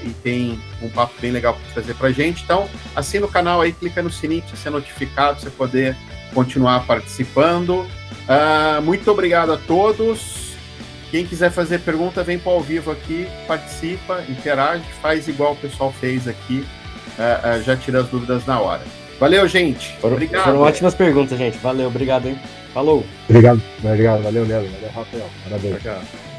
e tem um papo bem legal para trazer para a gente. Então, assina o canal aí, clica no sininho para ser notificado, para você poder continuar participando. Muito obrigado a todos. Quem quiser fazer pergunta, vem para o ao vivo aqui, participa, interage, faz igual o pessoal fez aqui, já tira as dúvidas na hora. Valeu, gente. Obrigado. Foram ótimas perguntas, gente. Valeu, obrigado, hein? Falou. Obrigado. Valeu, Nelo. Valeu, Rafael. Parabéns. Tchau.